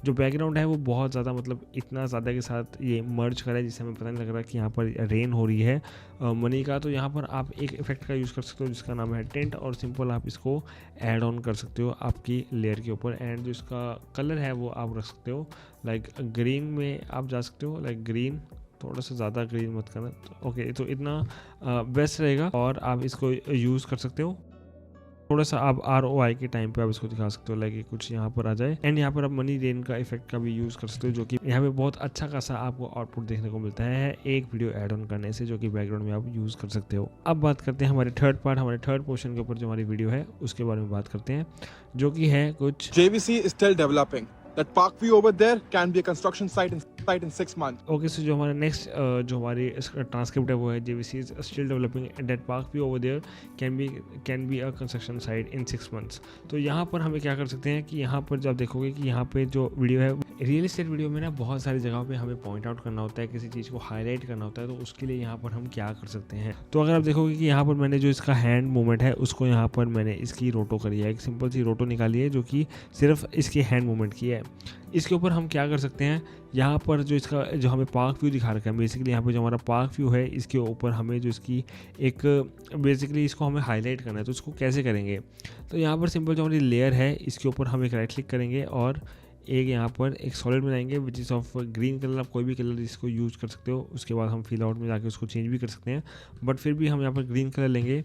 जो बैकग्राउंड है वो बहुत ज़्यादा मतलब इतना ज़्यादा के साथ ये मर्ज करा है जिससे हमें पता नहीं लग रहा कि यहाँ पर रेन हो रही है मनी का। तो यहाँ पर आप एक इफेक्ट का यूज़ कर सकते हो जिसका नाम है टेंट और सिंपल आप इसको ऐड ऑन कर सकते हो आपकी लेयर के ऊपर। एंड जो इसका कलर है वो आप रख सकते हो लाइक ग्रीन में आप जा सकते हो, लाइक ग्रीन, थोड़ा सा ज़्यादा ग्रीन मत करना। तो ओके, तो इतना बेस्ट रहेगा और आप इसको यूज़ कर सकते हो। थोड़ा सा आप ROI के टाइम पे आप इसको दिखा सकते हो लाइक कुछ यहाँ पर आ जाए। एंड यहाँ पर आप मनी रेन का इफेक्ट का भी यूज़ कर सकते हो जो कि यहाँ पे बहुत अच्छा खासा आपको आउटपुट देखने को मिलता है एक वीडियो ऐड ऑन करने से, जो कि बैकग्राउंड में आप यूज़ कर सकते हो। अब बात करते हैं हमारे थर्ड पोर्शन के ऊपर जो हमारी वीडियो है उसके बारे में बात करते हैं जो कि है कुछ JVC is still developing. That Parkview over there can be a construction site in 6 months. Okay, सो जो हमारा नेक्स्ट जो हमारी ट्रांसक्रिप्ट है वो है JVC is still developing and that Parkview over there can be a construction site in 6 months. तो यहाँ पर हमें क्या कर सकते हैं कि यहाँ पर जब देखोगे कि यहाँ पे जो वीडियो है रियल एस्टेट वीडियो में ना बहुत सारी जगहों पे हमें पॉइंट आउट करना होता है, किसी चीज़ को हाईलाइट करना होता है, तो उसके लिए यहाँ पर हम क्या कर सकते हैं। तो अगर आप देखोगे कि यहाँ पर मैंने जो इसका हैंड मूवमेंट है उसको यहाँ पर मैंने इसकी रोटो करी है, एक सिंपल सी रोटो निकाली है जो कि सिर्फ इसकी हैंड मूवमेंट की है। इसके ऊपर हम क्या कर सकते हैं, यहाँ पर जो इसका जो हमें पार्क व्यू दिखा रखा है बेसिकली यहाँ पे जो हमारा पार्क व्यू है इसके ऊपर हमें जो इसकी एक बेसिकली इसको हमें हाईलाइट करना है। तो इसको कैसे करेंगे, तो यहाँ पर सिंपल जो हमारी लेयर है इसके ऊपर हम एक राइट क्लिक करेंगे और एक यहाँ पर एक सॉलिड बनाएंगे which is of green colour. आप कोई भी कलर इसको यूज़ कर सकते हो, उसके बाद हम फिल आउट में जाके उसको चेंज भी कर सकते हैं, बट फिर भी हम यहाँ पर ग्रीन कलर लेंगे,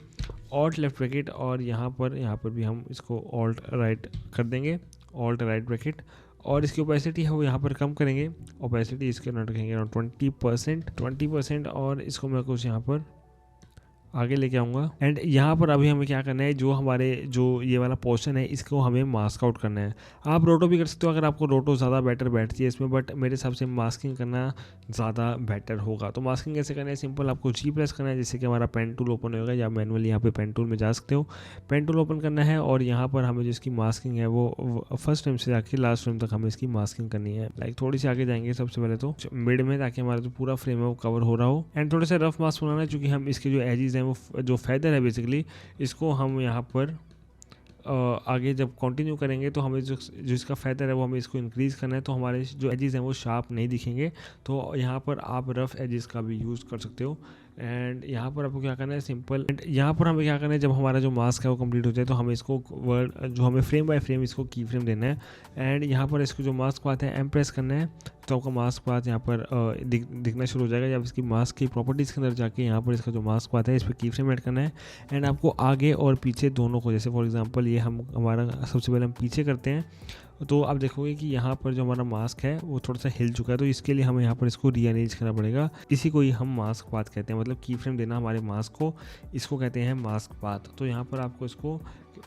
ऑल्ट लेफ्ट ब्रैकेट और यहाँ पर भी हम इसको ऑल्ट राइट कर देंगे, ऑल्ट राइट ब्रैकेट, और इसकी ओपेसिटी है वो यहाँ पर कम करेंगे। ओपेसिटी इसके अंदर रखेंगे अराउंड 20% और इसको मैं कुछ यहाँ पर आगे लेके आऊँगा। एंड यहाँ पर अभी हमें क्या करना है, जो हमारे जो ये वाला पोर्शन है इसको हमें मास्क आउट करना है। आप रोटो भी कर सकते हो अगर आपको रोटो ज़्यादा बेटर बैठती है इसमें, बट मेरे हिसाब से मास्किंग करना ज़्यादा बेटर होगा। तो मास्किंग कैसे करना है, सिंपल आपको G प्रेस करना है जैसे कि हमारा पेन टूल ओपन होगा, या मैनुअली यहाँ पे पेन टूल में जा सकते हो, पेन टूल ओपन करना है और यहाँ पर हमें जो इसकी मास्किंग है वो फर्स्ट फ्रेम से जाके लास्ट फ्रेम तक हमें इसकी मास्किंग करनी है। लाइक थोड़ी सी आगे जाएंगे सबसे पहले तो मिड में, ताकि हमारा जो पूरा फ्रेम है वो कवर हो रहा हो। एंड थोड़ा सा रफ मास्क बनाना है क्योंकि हम इसके जो एजेस हैं वो जो फेदर है बेसिकली इसको हम यहाँ पर आगे जब कंटिन्यू करेंगे तो हमें जो इसका फेदर है वो हमें इसको इंक्रीज़ करना है, तो हमारे जो एजेस हैं वो शार्प नहीं दिखेंगे। तो यहाँ पर आप रफ एजेस का भी यूज़ कर सकते हो। एंड यहाँ पर आपको क्या करना है, सिंपल, एंड यहाँ पर हमें क्या करना है, जब हमारा जो मास्क है वो कंप्लीट हो जाए तो हमें इसको वर्ड जो हमें फ्रेम बाय फ्रेम इसको की फ्रेम देना है। एंड यहाँ पर इसको जो मास्क पाथ है एम प्रेस करना है, तो आपका मास्क पाथ यहाँ पर दिखना शुरू हो जाएगा। जब इसकी मास्क की प्रॉपर्टीज़ के अंदर जाके यहाँ पर इसका जो मास्क पाथ है इस पर की फ्रेम ऐड करना है। एंड आपको आगे और पीछे दोनों को, जैसे फॉर एग्जांपल ये हमारा सबसे पहले हम पीछे करते हैं, तो आप देखोगे कि यहाँ पर जो हमारा मास्क है वो थोड़ा सा हिल चुका है, तो इसके लिए हमें यहाँ पर इसको रीअरेंज करना पड़ेगा। इसी को ही हम मास्क पाथ कहते हैं, मतलब की फ्रेम देना हमारे मास्क को, इसको कहते हैं मास्क पाथ। तो यहाँ पर आपको इसको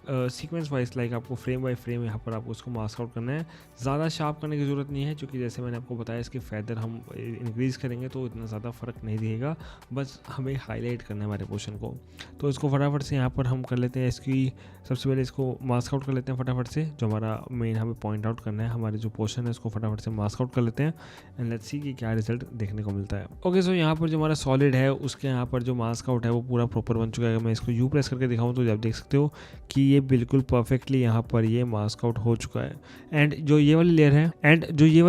सीक्वेंस वाइज लाइक आपको फ्रेम बाय फ्रेम यहाँ पर आपको इसको मास्क आउट करना है। ज़्यादा शार्प करने की ज़रूरत नहीं है, क्योंकि जैसे मैंने आपको बताया इसके फेदर हम इंक्रीज़ करेंगे तो इतना ज़्यादा फ़र्क नहीं दिखेगा, बस हमें हाईलाइट करना है हमारे पोर्शन को। तो इसको फटाफट से यहाँ पर हम कर लेते हैं, इसकी सबसे पहले इसको मास्क आउट कर लेते हैं फटाफट से। जो हमारा मेन हमें पॉइंट आउट करना है, हमारे जो पोर्शन है उसको फटाफट से मास्क आउट कर लेते हैं एंड लेट्स सी कि क्या रिजल्ट देखने को मिलता है। ओके सो यहाँ पर जो हमारा सॉलिड है उसके यहाँ पर जो मास्क आउट है वो पूरा प्रॉपर बन चुका है। मैं इसको यू प्रेस करके दिखाऊँ तो आप देख सकते हो कि ये बिल्कुल परफेक्टली यहाँ पर ये मास्क आउट हो चुका है। एंड जो ये वाली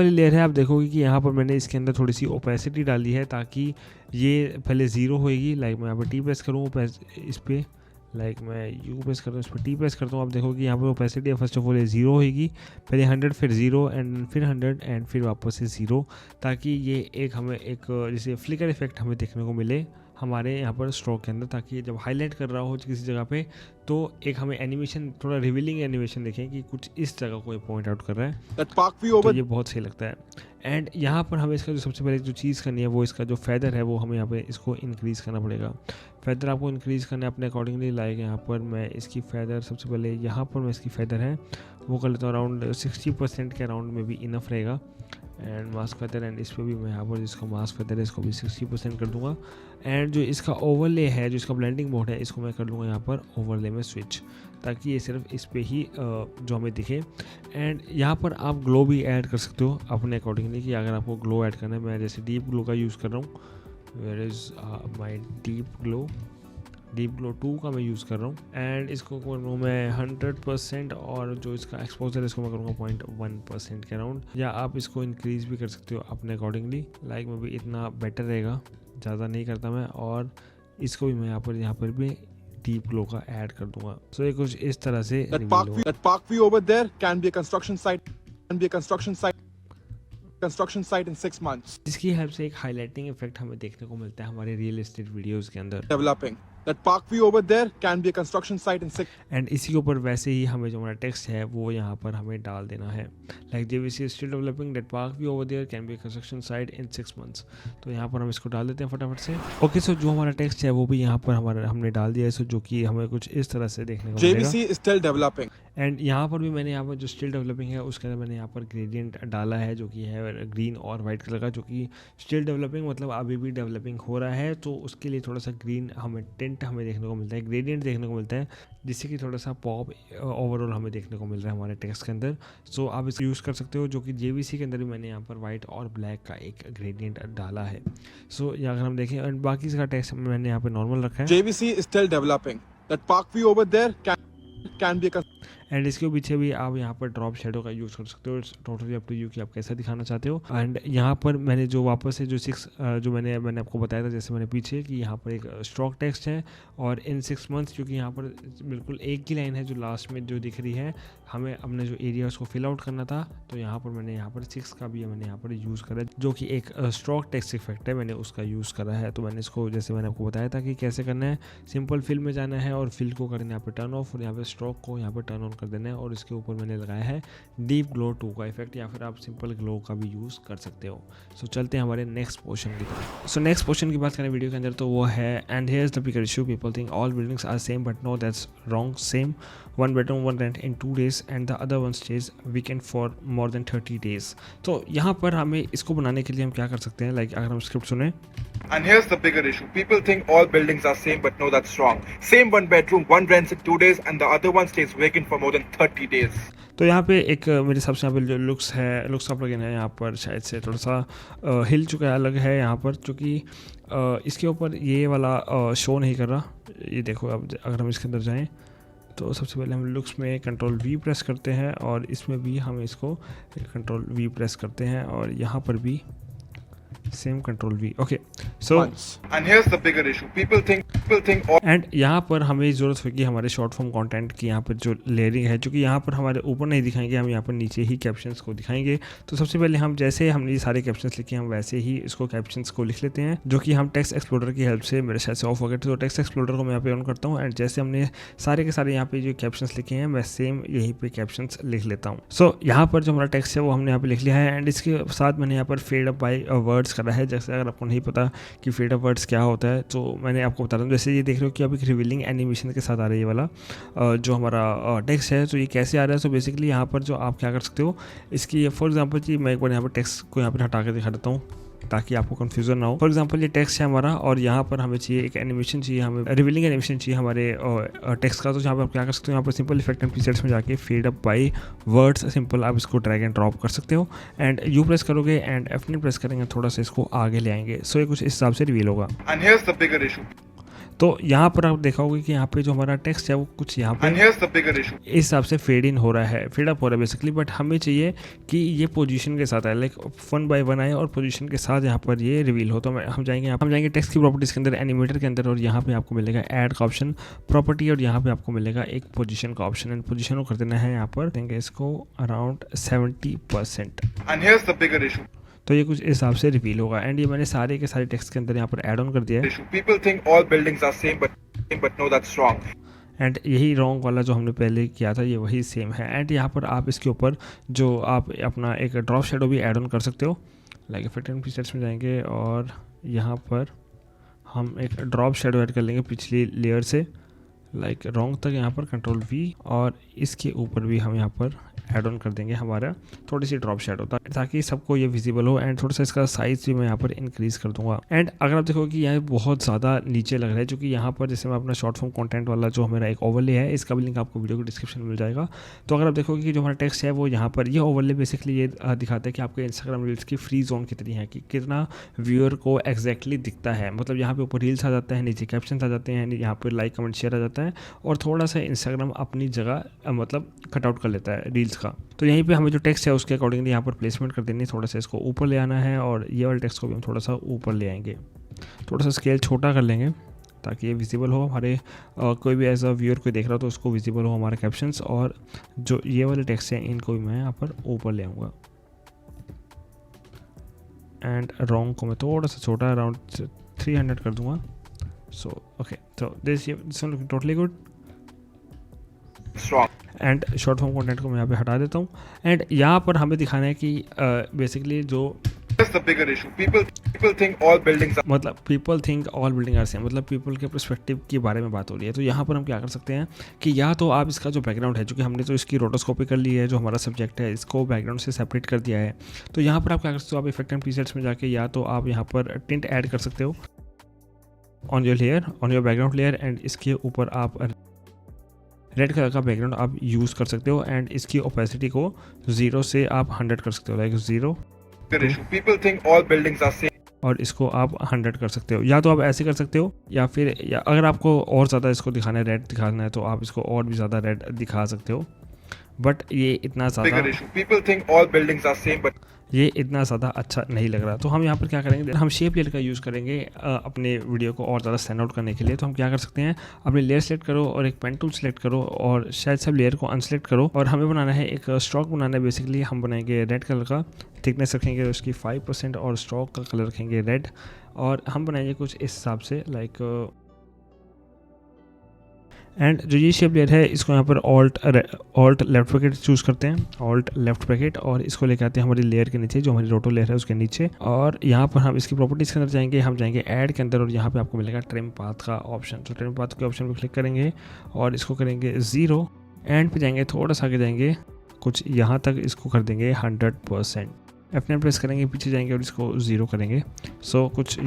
लेयर है आप देखोगे कि यहाँ पर मैंने इसके अंदर थोड़ी सी ओपेसिटी डाली है ताकि ये पहले ज़ीरो होएगी। लाइक मैं यहाँ पर टी प्रेस करूँ इस पर, लाइक मैं यू प्रेस करता हूँ, इस पर टी प्रेस करता हूँ, आप देखो कि यहाँ पर ओपेसिटी फर्स्ट ऑफ ऑल ये ज़ीरो होएगी, पहले 100 फिर 0 एंड फिर 100 एंड फिर वापस से 0, ताकि ये एक हमें एक जैसे फ्लिकर इफेक्ट हमें देखने को मिले हमारे यहाँ पर स्ट्रोक के अंदर, ताकि जब हाईलाइट कर रहा हो किसी जगह पे तो एक हमें एनिमेशन, थोड़ा रिवीलिंग एनिमेशन देखें कि कुछ इस जगह को पॉइंट आउट कर रहा है, तो ये बहुत सही लगता है। एंड यहाँ पर हमें इसका जो सबसे पहले जो चीज़ करनी है वो इसका जो फेदर है वो हमें यहाँ पे इसको इंक्रीज़ करना पड़ेगा। फेदर आपको इंक्रीज़ करना है अपने अकॉर्डिंगली। लाइक यहाँ पर मैं इसकी फेदर सबसे पहले यहाँ पर मैं इसकी फेदर है वो कर लेता हूँ अराउंड 60% के अराउंड में भी इनफ रहेगा। एंड मास्क फेदर एंड इस पर भी मैं यहाँ पर जिसका मास्क फेदर है इसको भी 60% कर दूँगा। एंड जो इसका ओवरले है, जो इसका ब्लेंडिंग मोड है, इसको मैं कर लूँगा यहाँ पर ओवरले में स्विच, ताकि ये सिर्फ इस पे ही जो हमें दिखे। एंड यहाँ पर आप ग्लो भी ऐड कर सकते हो अपने अकॉर्डिंगली, कि अगर आपको ग्लो ऐड करना है। मैं जैसे डीप ग्लो का यूज़ कर रहा हूँ, where is my deep glow 2 का मैं यूज़ कर रहा हूँ। एंड इसको करूँ मैं 100% और जो इसका एक्सपोजर है इसको मैं करूँगा 0.1% के अराउंड, या आप इसको इंक्रीज़ भी कर सकते हो अपने अकॉर्डिंगली। लाइक में भी इतना बेटर रहेगा, ज़्यादा नहीं करता मैं। और इसको भी मैं यहाँ पर भी डीप ग्लो का ऐड कर दूंगा। सो ये कुछ इस तरह से that park view over there can be a construction site in 6 months. इसकी हेल्प से एक हाईलाइटिंग इफेक्ट हमें देखने को मिलता है हमारे रियल एस्टेट वीडियोस के अंदर। Developing. That park view over there can be a construction site in 6. And इसी के ऊपर वैसे ही हमें जो हमारा टेक्स्ट है वो यहाँ पर हमें डाल देना है। Like JVC is still developing, that park view over there can be a construction site in 6 months। तो यहाँ पर हम इसको डाल देते हैं फटाफट से। ओके सो जो हमारा टेक्स्ट है वो भी यहाँ पर हमने डाल दिया है, सो जो कि हमें कुछ इस तरह से देखने को मिलेगा। JVC is still developing. And यहाँ पर भी मैंने यहाँ पर जो स्टिल डेवलपिंग है उसके अंदर मैंने यहाँ पर ग्रेडियंट डाला है जो कि है ग्रीन और वाइट कलर का, जो कि स्टिल डेवलपिंग मतलब अभी भी डेवलपिंग हो रहा है, तो उसके लिए थोड़ा सा ग्रीन हमें टिंट हमें देखने को मिलता है, ग्रेडियंट देखने को मिलता है, जिससे कि थोड़ा सा पॉप ओवरऑल हमें देखने को मिल रहा है हमारे टेक्स्ट के अंदर। सो आप इसको यूज़ कर सकते हो, जो कि JVC के अंदर भी मैंने यहाँ पर वाइट और ब्लैक का एक ग्रेडियंट डाला है। सो अगर हम देखें एंड बाकी इसका टेक्स्ट मैंने यहाँ पर नॉर्मल रखा है। JVC is still developing. That park view over there can be a and इसके पीछे भी आप यहाँ पर ड्रॉप शेडो का यूज़ कर सकते हो। It's totally up to you कि आप कैसा दिखाना चाहते हो। एंड यहाँ पर मैंने जो वापस से जो 6 जो मैंने आपको बताया था जैसे मैंने पीछे कि यहाँ पर एक स्ट्रोक टेक्स्ट है और इन 6 मंथ्स, क्योंकि यहाँ पर बिल्कुल एक ही लाइन है जो लास्ट में जो दिख रही है, हमें अपने जो एरिया उसको फिल आउट करना था, तो यहाँ पर मैंने यहाँ पर 6 का भी मैंने यहाँ पर यूज़ करा, जो कि एक स्ट्रोक टेक्स्ट इफेक्ट है, मैंने उसका यूज़ करा है। तो मैंने इसको जैसे मैंने आपको बताया था कि कैसे करना है, सिंपल फिल में जाना है और फिल को करना है यहाँ पर टर्न ऑफ, और यहाँ पर स्ट्रोक को यहाँ पर टर्न ऑन कर देना है, और इसके ऊपर मैंने लगाया है डीप ग्लो 2 का इफेक्ट, या फिर आप सिंपल ग्लो का भी यूज़ कर सकते हो। सो चलते हैं हमारे नेक्स्ट पोर्शन की तरफ। सो नेक्स्ट पोर्शन की बात करें वीडियो के अंदर तो वो है and here is the bigger issue, people think all buildings are same but no that's wrong. Same one bedroom one rent in 2 days and the other one stays weekend for more than 30 days। तो यहाँ पर हमें इसको बनाने के लिए हम क्या कर सकते हैं, लाइक अगर हम स्क्रिप्ट सुने। And here's the bigger issue. People think all buildings are same, but no, that's wrong. Same one bedroom, one rents in 2 days, and the other one stays vacant for more than 30 days. तो यहाँ पे एक मेरे हिसाब से यहाँ पे जो लुक्स का प्लगइन है यहाँ पर शायद से थोड़ा सा हिल चुका है, अलग है यहाँ पर, क्योंकि इसके ऊपर ये वाला शो नहीं कर रहा। ये देखो अब अगर हम इसके अंदर जाएँ तो सबसे पहले हम लुक्स में कंट्रोल V प्रेस करते हैं और इसमें भी हम इसको कंट्रोल V प्रेस करते हैं और यहाँ पर भी same control V। Okay so and here's the bigger issue. People think all and यहाँ पर हमें ज़रूरत होगी हमारे शॉर्ट फॉर्म कंटेंट की यहाँ पर जो लेयरिंग है, क्योंकि यहाँ पर हमारे ऊपर नहीं दिखाएंगे, हम यहाँ पर नीचे ही कैप्शंस को दिखाएंगे। तो सबसे पहले हम जैसे हमने ये सारे कैप्शंस लिखे हम वैसे ही इसको कैप्शंस को लिख लेते हैं, जो कि हम टेक्स्ट एक्सप्लोरर की हेल्प से मेरे शायद से ऑफ हो गए। तो टेक्स्ट एक्सप्लोरर को मैं यहाँ पे ऑन करता हूँ एंड जैसे हमने सारे के सारे यहाँ पे जो कैप्शंस लिखे हैं मैं सेम यहीं पे कैप्शंस लिख लेता हूँ। सो यहाँ पर जो हमारा टेक्स्ट है वो हमने यहाँ पे लिख लिया है एंड इसके साथ मैंने यहाँ पर फेड अप बाय वर्ड्स करा है। जैसे अगर आपको नहीं पता कि फेड अप वर्ड्स क्या होता है तो मैंने आपको बता रहा हूँ, जैसे ये देख रहे हो कि अब एक रिवीलिंग एनिमेशन के साथ आ रहा है ये वाला जो हमारा टेक्स्ट है। तो ये कैसे आ रहा है, तो बेसिकली यहाँ पर जो आप क्या कर सकते हो, इसकी फॉर एग्जांपल कि मैं एक बार यहाँ पर टेक्स्ट को यहाँ पर हटा कर दिखा देता हूँ ताकि आपको कन्फ्यूजन ना हो। फॉर एग्जांपल ये टेक्स्ट है हमारा और यहाँ पर हमें चाहिए एक एनिमेशन चाहिए, हमें रिवीलिंग एनिमेशन चाहिए हमारे टेक्स्ट का। तो यहाँ पर आप क्या कर सकते हो, यहाँ पर सिंपल इफेक्ट एंड प्रीसेट्स में जाके fed up by words simple आप इसको ड्रैग एंड ड्रॉप कर सकते हो एंड यू प्रेस करोगे एंड F9 प्रेस करेंगे, थोड़ा सा इसको आगे ले आएंगे। सो ये कुछ इस हिसाब से रिवील होगा। And here's the bigger issue. तो यहाँ पर आप देखा होगा कि यहाँ पे जो हमारा टेक्स्ट है वो कुछ यहाँ पे And here's the bigger issue. इस हिसाब से फेड इन हो रहा है, फेड अप हो रहा है बेसिकली। बट हमें चाहिए कि ये पोजीशन के साथ आए, लाइक 1 by 1 आए और पोजीशन के साथ यहाँ पर ये रिवील हो। तो हम जाएंगे टेक्स्ट की प्रॉपर्टीज़ के अंदर, एनिमेटर के अंदर, और यहाँ पे आपको मिलेगा ऐड का ऑप्शन, प्रॉपर्टी, और यहाँ पे आपको मिलेगा एक पोजीशन का ऑप्शन। एंड पोजीशन को कर देना है यहाँ पर देंगे इसको around 70%। And here's the bigger issue. तो ये कुछ इस हिसाब से रिवील होगा। एंड ये मैंने सारे के सारे टेक्स्ट के अंदर यहाँ पर ऐड ऑन कर दिया है। People think all buildings are same, but no, that's wrong. And यही रॉन्ग वाला जो हमने पहले किया था ये वही सेम है। एंड यहाँ पर आप इसके ऊपर जो आप अपना एक ड्रॉप शेडो भी ऐड ऑन कर सकते हो, लाइक इफेक्ट एंड प्रीसेट्स में जाएंगे और यहाँ पर हम एक ड्रॉप शेडो ऐड कर लेंगे पिछली लेयर से, लाइक रॉन्ग तक यहाँ पर कंट्रोल V, और इसके ऊपर भी हम यहाँ पर ऐड ऑन कर देंगे हमारा थोड़ी सी ड्रॉप शेडो ताकि सबको ये विजिबल हो। एंड थोड़ा सा इसका साइज भी मैं यहाँ पर इंक्रीज कर दूंगा। एंड अगर आप देखोगे कि यहाँ बहुत ज़्यादा नीचे लग रहा है, जो कि यहाँ पर जैसे मैं अपना शॉर्ट फॉर्म कंटेंट वाला जो हमारा एक ओवरले है, इसका भी लिंक आपको वीडियो के डिस्क्रिप्शन में मिल जाएगा। तो अगर आप देखोगे कि जो हमारा टेक्स्ट है वो यहाँ पर, ये ओवरले बेसिकली ये दिखाता है कि आपके इंस्टाग्राम रील्स की फ्री जोन कितनी है, कि कितना व्यूअर को एग्जैक्टली दिखता है। मतलब यहाँ पे ऊपर रील्स आ जाता है, नीचे कैप्शन आ जाते हैं, यहाँ पर लाइक कमेंट शेयर आ जाता है, और थोड़ा सा इंस्टाग्राम अपनी जगह मतलब कटआउट कर लेता है रील्स का। तो यहीं पे हमें जो टेक्स्ट है उसके अकॉर्डिंगली यहाँ पर प्लेसमेंट कर देनी है, थोड़ा सा इसको ऊपर ले आना है, और ये वाले टेक्स्ट को भी हम थोड़ा सा ऊपर ले आएंगे, थोड़ा सा स्केल छोटा कर लेंगे ताकि ये विजिबल हो हमारे कोई भी एज अ व्यूअर कोई देख रहा हो तो उसको विजिबल हो हमारे कैप्शंस। और जो ये वाले टेक्स्ट हैं इनको भी मैं यहाँ पर ऊपर ले आऊँगा। एंड रॉन्ग को मैं थोड़ा सा छोटा अराउंड 300 कर दूँगा। सो ओके, तो this looking totally good. And short form content को मैं यहाँ पे हटा देता हूँ। एंड यहाँ पर हमें दिखाना है कि बेसिकली जो people think all buildings are, मतलब people think all building are same, मतलब पीपल के पर्सपेक्टिव के बारे में बात हो रही है। तो यहाँ पर हम क्या कर सकते हैं कि या तो आप इसका जो बैकग्राउंड है, जो कि हमने तो इसकी रोटोस्कोपी कर ली है, जो हमारा सब्जेक्ट है इसको बैकग्राउंड से सेपरेट कर दिया है। तो यहाँ पर आप क्या कर सकते हो, आप इफेक्ट एंड प्रीसेट्स में जाके या तो आप यहाँ पर टिंट ऐड कर सकते हो on your layer, on your background layer, and इसके ऊपर आप रेड कलर का बैकग्राउंड आप यूज़ कर सकते हो। एंड इसकी ओपेसिटी को 0 से आप 100 कर सकते हो, like 0। People think all buildings are same, और इसको आप 100 कर सकते हो। या तो आप ऐसे कर सकते हो, या फिर अगर आपको और ज़्यादा इसको दिखाना है, रेड दिखाना है, तो आप इसको और भी ज़्यादा रेड दिखा सकते हो। बट ये इतना ज़्यादा ये इतना ज़्यादा अच्छा नहीं लग रहा। तो हम यहाँ पर क्या करेंगे, हम शेप लेयर का यूज़ करेंगे अपने वीडियो को और ज़्यादा स्टैंड आउट करने के लिए। तो हम क्या कर सकते हैं, अपने लेयर सेलेक्ट करो और एक पेन टूल सेलेक्ट करो और शायद सब लेयर को अनसेलेक्ट करो, और हमें बनाना है एक स्ट्रोक बनाना है। बेसिकली हम बनाएंगे रेड कलर का, थिकनेस रखेंगे उसकी 5% और स्ट्रोक का कलर रखेंगे रेड, और हम बनाएंगे कुछ इस हिसाब से लाइक। एंड जो ये शेप लेयर है इसको यहाँ पर ऑल्ट लेफ्ट ब्रैकेट चूज़ करते हैं, ऑल्ट लेफ्ट ब्रैकेट, और इसको लेके आते हैं हमारी लेयर के नीचे, जो हमारी रोटो लेयर है उसके नीचे। और यहाँ पर हम इसकी प्रॉपर्टीज़ के अंदर जाएंगे, हम जाएंगे ऐड के अंदर, और यहाँ पे आपको मिलेगा ट्रिम पाथ का ऑप्शन। तो ट्रिम पाथ के ऑप्शन पर क्लिक करेंगे और इसको करेंगे 0। एंड पे जाएंगे, थोड़ा सा आगे जाएंगे, कुछ यहाँ तक इसको कर देंगे 100%। F9 प्रेस करेंगे, पीछे जाएंगे और इसको 0 करेंगे। सो कुछ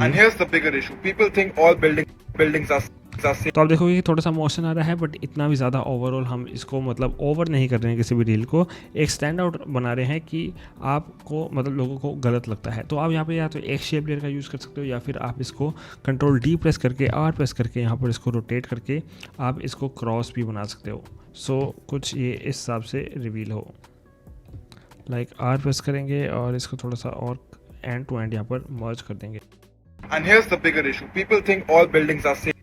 तो आप देखोगे कि थोड़ा सा मोशन आ रहा है, बट इतना भी ज़्यादा ओवरऑल हम इसको मतलब ओवर नहीं कर रहे हैं, किसी भी रील को एक स्टैंड आउट बना रहे हैं कि आपको मतलब लोगों को गलत लगता है। तो आप यहाँ पे या तो एक शेप लेयर का यूज़ कर सकते हो, या फिर आप इसको कंट्रोल D प्रेस करके, R प्रेस करके यहाँ पर इसको रोटेट करके आप इसको क्रॉस भी बना सकते हो। सो कुछ ये इस हिसाब से रिवील हो, लाइक R प्रेस करेंगे और इसको थोड़ा सा और एंड टू एंड यहाँ पर मर्ज कर देंगे। And here's the bigger issue. People think all buildings are same.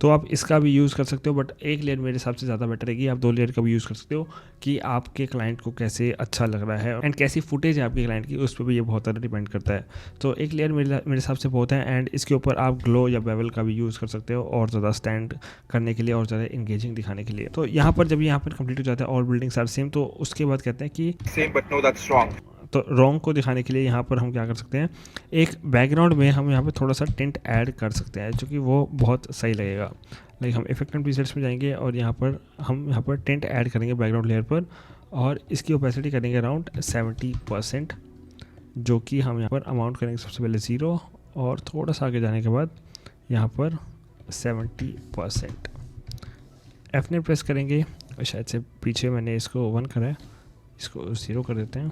तो आप इसका भी यूज़ कर सकते हो, बट एक लेयर मेरे हिसाब से ज़्यादा बेटर रहेगी। आप 2 लेयर का भी यूज़ कर सकते हो कि आपके क्लाइंट को कैसे अच्छा लग रहा है एंड कैसी फुटेज है आपके क्लाइंट की, उस पर भी ये बहुत ज़्यादा डिपेंड करता है। तो एक लेयर मेरे हिसाब से बहुत है। एंड इसके ऊपर आप ग्लो या बेवल का भी यूज़ कर सकते हो और ज़्यादा स्टैंड करने के लिए और ज़्यादा इंगेजिंग दिखाने के लिए। तो यहाँ पर जब यहाँ पर कंप्लीट हो जाता है ऑल बिल्डिंग्स आर सेम, तो उसके बाद कहते हैं कि same but no that's wrong. तो रॉन्ग को दिखाने के लिए यहाँ पर हम क्या कर सकते हैं, एक बैकग्राउंड में हम यहाँ पे थोड़ा सा टिंट ऐड कर सकते हैं, जो कि वो बहुत सही लगेगा। लाइक हम इफेक्ट एंड प्रीसेट्स में जाएंगे और यहाँ पर टिंट ऐड करेंगे बैकग्राउंड लेयर पर, और इसकी ओपेसिटी करेंगे अराउंड 70%, जो कि हम यहाँ पर अमाउंट करेंगे सबसे पहले 0 और थोड़ा सा आगे जाने के बाद यहाँ पर 70%। F9 प्रेस करेंगे, और शायद से पीछे मैंने इसको 1 करा है, इसको 0 कर देते हैं।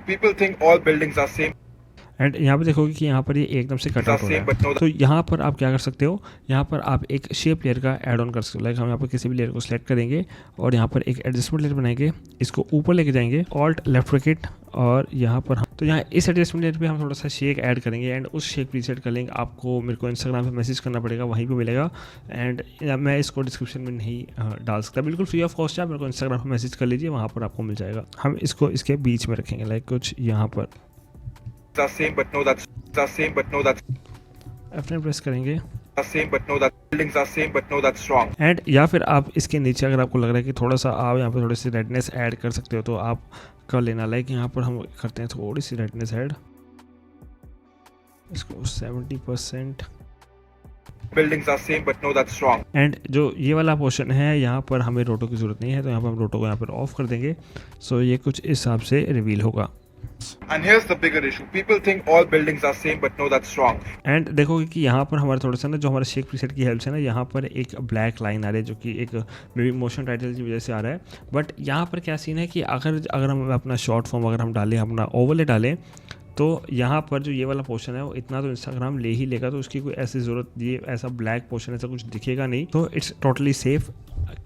People think all buildings are same. And यहाँ पे देखोगे कि यहाँ पर ये एकदम से कट आउट हो रहा है। तो यहाँ पर आप क्या कर सकते हो, यहाँ पर आप एक शेप लेयर का ऐड ऑन कर सकते हो। लाइक हम यहाँ पर किसी भी लेयर को सिलेक्ट करेंगे और यहाँ पर एक एडजस्टमेंट लेयर बनाएंगे, इसको ऊपर लेके जाएंगे, ऑल्ट लेफ्ट क्लिक, और यहाँ पर तो यहाँ इस एडजस्टमेंट लेयर पे हम थोड़ा सा शेक ऐड करेंगे एंड उस शेक प्रीसेट का लिंक आपको मेरे को इंस्टाग्राम पे मैसेज करना पड़ेगा, वहीं पे मिलेगा। एंड मैं इसको डिस्क्रिप्शन में नहीं डाल सकता, बिल्कुल फ्री ऑफ कॉस्ट है, मेरे को इंस्टाग्राम पे मैसेज कर लीजिए, वहाँ पर आपको मिल जाएगा। हम इसको इसके बीच में रखेंगे, लाइक कुछ यहाँ पर F9 प्रेस करेंगे एंड या फिर आप इसके नीचे अगर आपको लग रहा है कि थोड़ा सा आप यहाँ पे थोड़ी सी रेडनेस ऐड कर सकते हो तो आप कर लेना। लाइक यहाँ पर हम करते हैं थोड़ी सी रेडनेस ऐड, इसको 70%। Buildings are same but no that's wrong. And जो ये वाला पोर्शन है यहाँ पर हमें रोटो की ज़रूरत नहीं है, तो यहाँ पर हम रोटो को यहाँ पर ऑफ कर देंगे। सो ये कुछ इस हिसाब से रिवील होगा। And here's the bigger issue. People think all buildings are same but no that's wrong. And देखोगे कि यहाँ पर हमारा थोड़ा सा ना, जो हमारा शेक प्रीसेट की हेल्प से ना, यहाँ पर एक ब्लैक लाइन आ रही है, जो कि एक मे बी मोशन टाइटल की वजह से आ रहा है। बट यहाँ पर क्या सीन है कि अगर हम अपना शॉर्ट फॉर्म अगर हम डालें, अपना ओवरले डालें, तो यहाँ पर जो ये वाला पोर्शन है वो इतना तो इंस्टाग्राम ले ही लेगा, तो उसकी कोई ऐसी ज़रूरत, ये ऐसा ब्लैक पोर्शन ऐसा कुछ दिखेगा नहीं, तो इट्स टोटली सेफ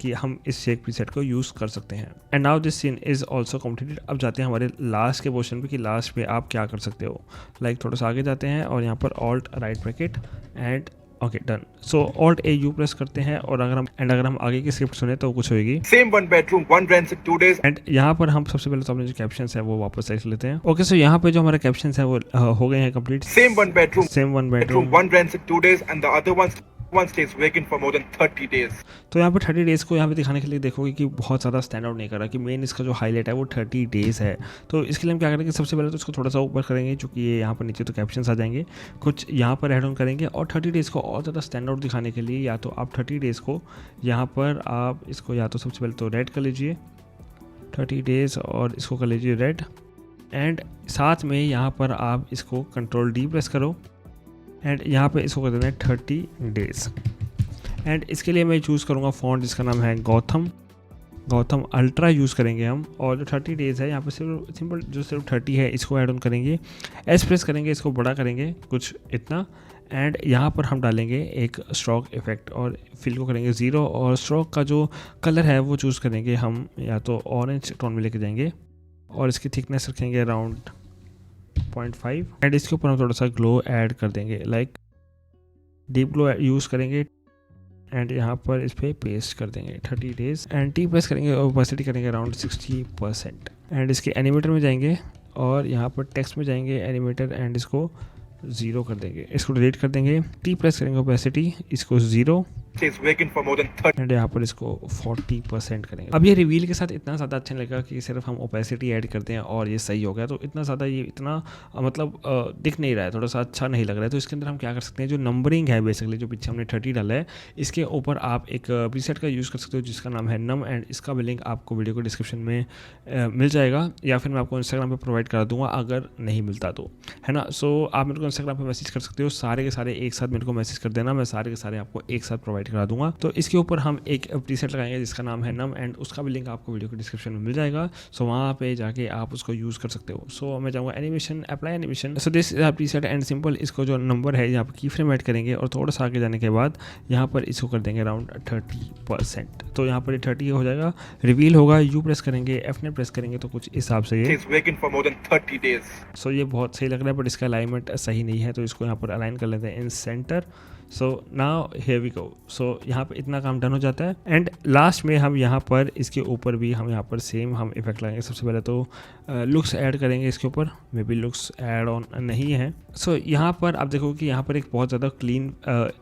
कि हम इस शेक प्रीसेट को यूज़ कर सकते हैं। And now this scene is also completed. अब जाते हैं हमारे लास्ट के पोर्शन पे कि लास्ट पे आप क्या कर सकते हो। लाइक थोड़ा सा आगे जाते हैं और यहाँ पर alt right bracket and okay done. So alt A you press करते हैं और अगर हम आगे की स्क्रिप्ट सुने तो कुछ होगी। Same one bedroom, one rents in 2 days. And यहाँ पर हम सबसे पहले तो अपने जो कैप्शंस है वो वापस देख लेते हैं। ओके, सो यहाँ पे जो हमारे कैप्शंस है वो हो गए हैं complete. Same one bedroom, one rents in 2 days, and the other one stays vacant for more than 30 days. तो यहाँ पर 30 डेज़ को यहाँ पे दिखाने के लिए देखोगे कि बहुत ज़्यादा स्टैंड आउट नहीं कर रहा, कि मेन इसका जो हाईलाइट है वो 30 डेज़ है। तो इसके लिए हम क्या करेंगे, सबसे पहले तो इसको थोड़ा सा ऊपर करेंगे, चूँकि ये यहाँ पर नीचे तो कैप्शंस आ जाएंगे, कुछ यहाँ पर ऐड ऑन करेंगे, और 30 डेज़ को और ज़्यादा स्टैंड आउट दिखाने के लिए या तो आप 30 डेज़ को यहाँ पर आप इसको या तो सबसे पहले तो रेड कर लीजिए 30 डेज़, और इसको कर लीजिए रेड, एंड साथ में यहाँ पर आप इसको कंट्रोल डी प्रेस करो एंड यहाँ पे इसको कर देना है 30 डेज़। एंड इसके लिए मैं चूज़ करूँगा फ़ॉन्ट जिसका नाम है गौतम अल्ट्रा यूज़ करेंगे हम, और जो 30 डेज़ है यहाँ पे सिंपल जो सिर्फ 30 है इसको ऐड ऑन करेंगे, एस प्रेस करेंगे, इसको बड़ा करेंगे कुछ इतना, एंड यहाँ पर हम डालेंगे एक स्ट्रोक इफेक्ट और फिल को करेंगे 0, और स्ट्रोक का जो कलर है वो चूज़ करेंगे हम, या तो ऑरेंज टोन में लेके जाएंगे, और इसकी थिकनेस रखेंगे अराउंड 0.5, एंड इसके ऊपर हम थोड़ा सा ग्लो ऐड कर देंगे, लाइक डीप ग्लो यूज़ करेंगे, एंड यहाँ पर इस पर पेस्ट कर देंगे 30 डेज़, एंड टी प्रेस करेंगे और ओपेसिटी करेंगे अराउंड 60%, एंड इसके एनिमेटर में जाएंगे और यहाँ पर टेक्स्ट में जाएंगे एनिमेटर, एंड इसको 0 कर देंगे, इसको डिलीट कर देंगे, टी प्रेस करेंगे ओपेसिटी इसको 0, एंड यहाँ पर इसको 40% करेंगे। अब ये रिवील के साथ इतना ज़्यादा अच्छा लगेगा कि सिर्फ हम ओपेसिटी ऐड करते हैं और ये सही हो गया, तो इतना ज़्यादा ये इतना मतलब दिख नहीं रहा है, थोड़ा सा अच्छा नहीं लग रहा है। तो इसके अंदर हम क्या कर सकते हैं, जो नंबरिंग है बेसिकली जो पीछे हमने 30 डाला है, इसके ऊपर आप एक प्रीसेट का यूज़ कर सकते हो जिसका नाम है नम, एंड इसका भी लिंक आपको वीडियो को डिस्क्रिप्शन में मिल जाएगा, या फिर मैं आपको इंस्टाग्राम पर प्रोवाइड करा दूँगा अगर नहीं मिलता तो, है ना। सो आप मेरे को इंस्टाग्राम पर मैसेज कर सकते हो, सारे के सारे एक साथ मेरे को मैसेज कर देना, मैं सारे के सारे आपको एक साथ प्रोवाइड करा दूंगा। तो इसके ऊपर हम एक प्रीसेट लगाएंगे जिसका नाम है नम, एंड उसका भी लिंक आपको वीडियो के डिस्क्रिप्शन में मिल जाएगा। सो वहाँ पे जाके आप उसको यूज़ कर सकते हो। सो मैं जाऊँगा animation, apply animation, so this preset and simple, इसको जो नंबर है यहाँ पर की फ्रेम ऐड करेंगे, और थोड़ा सा आगे जाने के बाद यहाँ पर इसको कर देंगे अराउंड 30%, तो यहाँ पर 30 हो जाएगा, रिवील होगा, यू प्रेस करेंगे, F9 प्रेस करेंगे, तो कुछ हिसाब से ये सो ये बहुत सही लग रहा है, बट इसका अलाइनमेंट सही नहीं है, तो इसको यहाँ पर अलाइन कर लेते हैं in center, so now here we go. So यहाँ पे इतना काम डन हो जाता है एंड लास्ट में हम यहाँ पर इसके ऊपर भी हम यहाँ पर सेम हम इफेक्ट लगाएंगे। सबसे पहले तो लुक्स ऐड करेंगे इसके ऊपर, may be looks add on नहीं है। सो यहाँ पर आप देखो कि यहाँ पर एक बहुत ज़्यादा क्लीन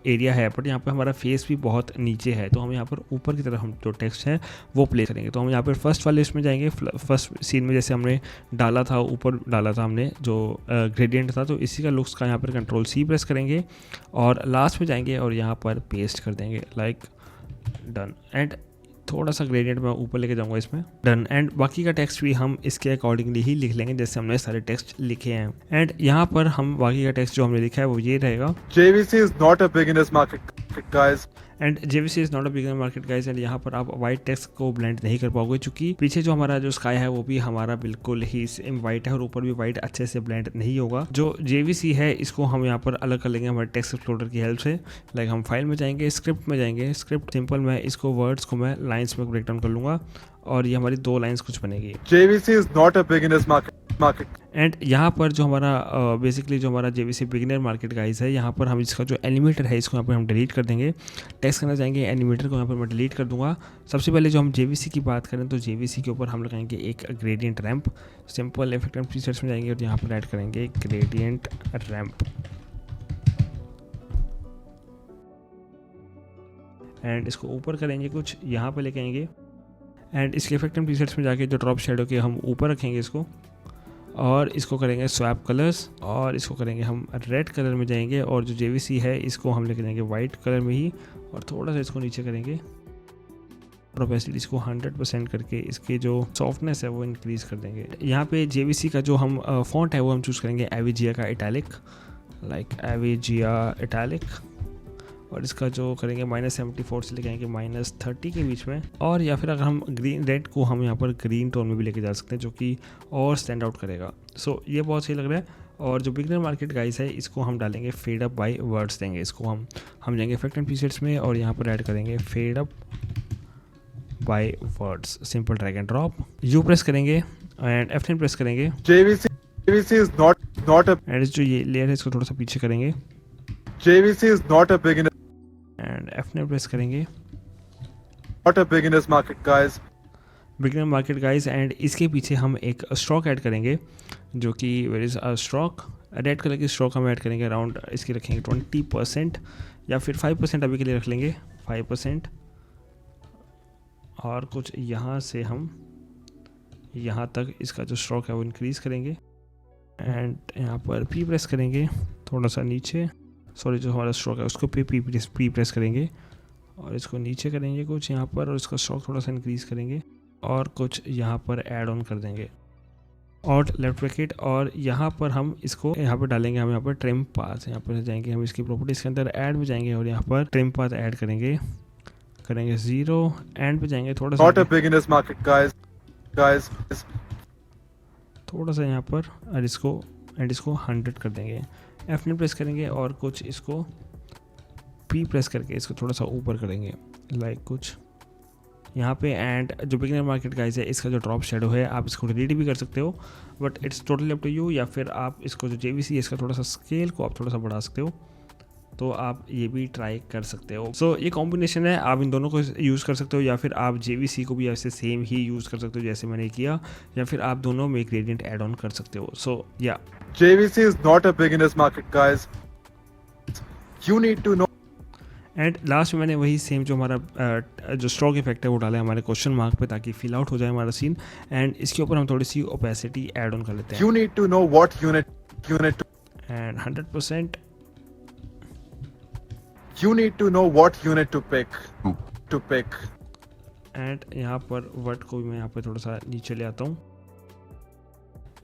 एरिया है, बट यहाँ पर हमारा फेस भी बहुत नीचे है। तो हम यहाँ पर ऊपर की तरफ हम जो टेक्स्ट है वो प्ले करेंगे। तो हम यहाँ पर फर्स्ट वाले इसमें जाएंगे, फर्स्ट सीन में जैसे हमने डाला था, ऊपर डाला था हमने जो ग्रेडियंट था, तो इसी का लुक्स का यहाँ पर Ctrl+C प्रेस करेंगे और लास्ट में जाएंगे और यहाँ पर पेस्ट कर देंगे लाइक डन। एंड थोड़ा सा ग्रेडियंट मैं ऊपर लेके जाऊंगा इसमें, डन। एंड बाकी का टेक्स्ट भी हम इसके अकॉर्डिंगली ही लिख लेंगे जैसे हमने सारे टेक्स्ट लिखे हैं। एंड यहाँ पर हम बाकी का टेक्स्ट जो हमने लिखा है वो ये रहेगा, JVC is not a beginner's market, guys. And JVC is not a beginner market guys. And यहाँ पर आप वाइट टेक्स्ट को ब्लेंड नहीं कर पाओगे क्योंकि पीछे जो हमारा जो स्काई है वो भी हमारा बिल्कुल ही सेम वाइट है और ऊपर भी वाइट अच्छे से ब्लेंड नहीं होगा। जो JVC है इसको हम यहाँ पर अलग कर लेंगे हमारे टेक्स्ट एक्सप्लोरर की हेल्प से। लाइक हम फाइल में जाएंगे, स्क्रिप्ट में जाएंगे, स्क्रिप्ट सिंपल में इसको वर्ड्स को मैं लाइन्स में ब्रेक डाउन कर लूँगा और ये हमारी 2 लाइन्स कुछ बनेगी। JVC is not a beginner's market. And यहाँ पर जो हमारा बेसिकली जो हमारा JVC बिगिनर मार्केट गाइस है, यहाँ पर हम इसका जो एनिमेटर है इसको यहाँ पर हम डिलीट कर देंगे। टेक्स्ट करना चाहेंगे, एनिमेटर को यहाँ पर मैं डिलीट कर दूंगा। सबसे पहले जो हम JVC की बात करें तो JVC के ऊपर हम लगाएंगे एक gradient ramp. Simple effect and presets में जाएंगे और यहाँ पर ऐड करेंगे ग्रेडियंट रैंप। एंड इसको ऊपर करेंगे कुछ यहाँ पर लेके आएंगे एंड इसके इफेक्ट एंड प्रीसेट्स में जाके जो ड्रॉप शेडो के हम ऊपर रखेंगे इसको और इसको करेंगे स्वैप कलर्स और इसको करेंगे हम रेड कलर में जाएंगे और जो JVC है इसको हम लेके जाएंगे वाइट कलर में ही और थोड़ा सा इसको नीचे करेंगे और ओपेसिटी इसको 100% करके इसके जो सॉफ्टनेस है वो इंक्रीज़ कर देंगे। यहाँ पे JVC का जो हम फॉन्ट है वो हम चूज़ करेंगे एविजिया का इटैलिक, लाइक एविजिया इटैलिक, और इसका जो करेंगे -74 से लेके आएंगे -30 के बीच में। और या फिर अगर हम ग्रीन रेड को हम यहाँ पर ग्रीन टोन में भी लेके जा सकते हैं जो कि और स्टैंड आउट करेगा। सो ये बहुत सही लग रहा है। और जो बिगिनर मार्केट गाइस है इसको हम डालेंगे फेड अप बाय वर्ड्स देंगे इसको हम जाएंगे इफेक्ट एंड प्रीसेट्स में और यहाँ पर ऐड करेंगे fed up by words. Simple drag and drop, you press करेंगे एंड F10 प्रेस करेंगे। JVC is not a and जो ये लेयर है इसको थोड़ा सा पीछे करेंगे JVC is not a beginner. And F9 press करेंगे, Not a beginner's market, guys. Beginner market guys. And इसके पीछे हम एक स्ट्रोक ऐड करेंगे जो कि where is a stroke, red colour की स्ट्रोक हम ऐड करेंगे अराउंड, इसकी रखेंगे 20% या फिर 5% अभी के लिए रख लेंगे 5%। और कुछ यहाँ से हम यहाँ तक इसका जो स्ट्रोक है वो इंक्रीज़ करेंगे एंड यहाँ पर P प्रेस करेंगे थोड़ा सा नीचे, सॉरी जो हमारा स्ट्रोक है उसको P प्रेस करेंगे और इसको नीचे करेंगे कुछ यहाँ पर और इसका स्ट्रोक थोड़ा सा इंक्रीज़ करेंगे और कुछ यहाँ पर ऐड ऑन कर देंगे और लेफ्ट ब्रैकेट। और यहाँ पर हम इसको यहाँ पर डालेंगे, हम यहाँ पर ट्रिम पाथ, यहाँ पर जाएंगे हम इसकी प्रॉपर्टीज़ के अंदर ऐड में जाएंगे और यहाँ पर ट्रिम पाथ ऐड करेंगे 0 एंड पे जाएंगे थोड़ा सा Not a beginner's market, guys. थोड़ा सा यहाँ पर और इसको 100 कर देंगे। F9 प्रेस करेंगे और कुछ इसको P प्रेस करके इसको थोड़ा सा ऊपर करेंगे लाइक कुछ यहाँ पे। एंड जो बिगिनर मार्केट गाइस है इसका जो ड्रॉप शेडो है आप इसको डिलीट भी कर सकते हो, but it's totally up to you. या फिर आप इसको जो JVC है इसका थोड़ा सा स्केल को आप थोड़ा सा बढ़ा सकते हो, तो आप ये भी ट्राई कर सकते हो। सो ये कॉम्बिनेशन है, आप इन दोनों को यूज़ कर सकते हो या फिर आप JVC को भी ऐसे सेम ही यूज़ कर सकते हो जैसे मैंने किया, या फिर आप दोनों में ग्रेडियंट ऐड ऑन कर सकते हो। सो या JVC is not a beginner's market, guys. You need to know. And last में मैंने वही सेम जो हमारा जो स्ट्रोक इफेक्ट है वो डाला है हमारे क्वेश्चन मार्क पे ताकि फिल आउट हो जाए हमारा सीन। एंड इसके ऊपर हम थोड़ी सी ओपेसिटी ऐड ऑन कर लेते हैं। You need to know what unit to. And 100%। You need to know what unit to pick. And यहाँ पर वर्ड को भी मैं यहाँ पर थोड़ा सा नीचे ले आता हूँ।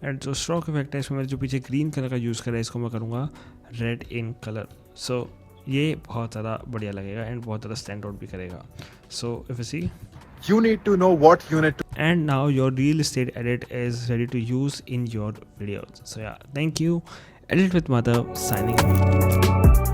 एंड जो स्ट्रोक इफेक्ट है इसमें मैंने जो पीछे ग्रीन कलर का यूज़ करा है इसको मैं करूँगा रेड इन कलर। सो ये बहुत ज़्यादा बढ़िया लगेगा एंड बहुत ज़्यादा स्टैंड आउट भी करेगा। So if you see, You need to know what unit to. and now your real estate edit is ready to use in your videos. So yeah, thank you. Edit with Madhav signing off.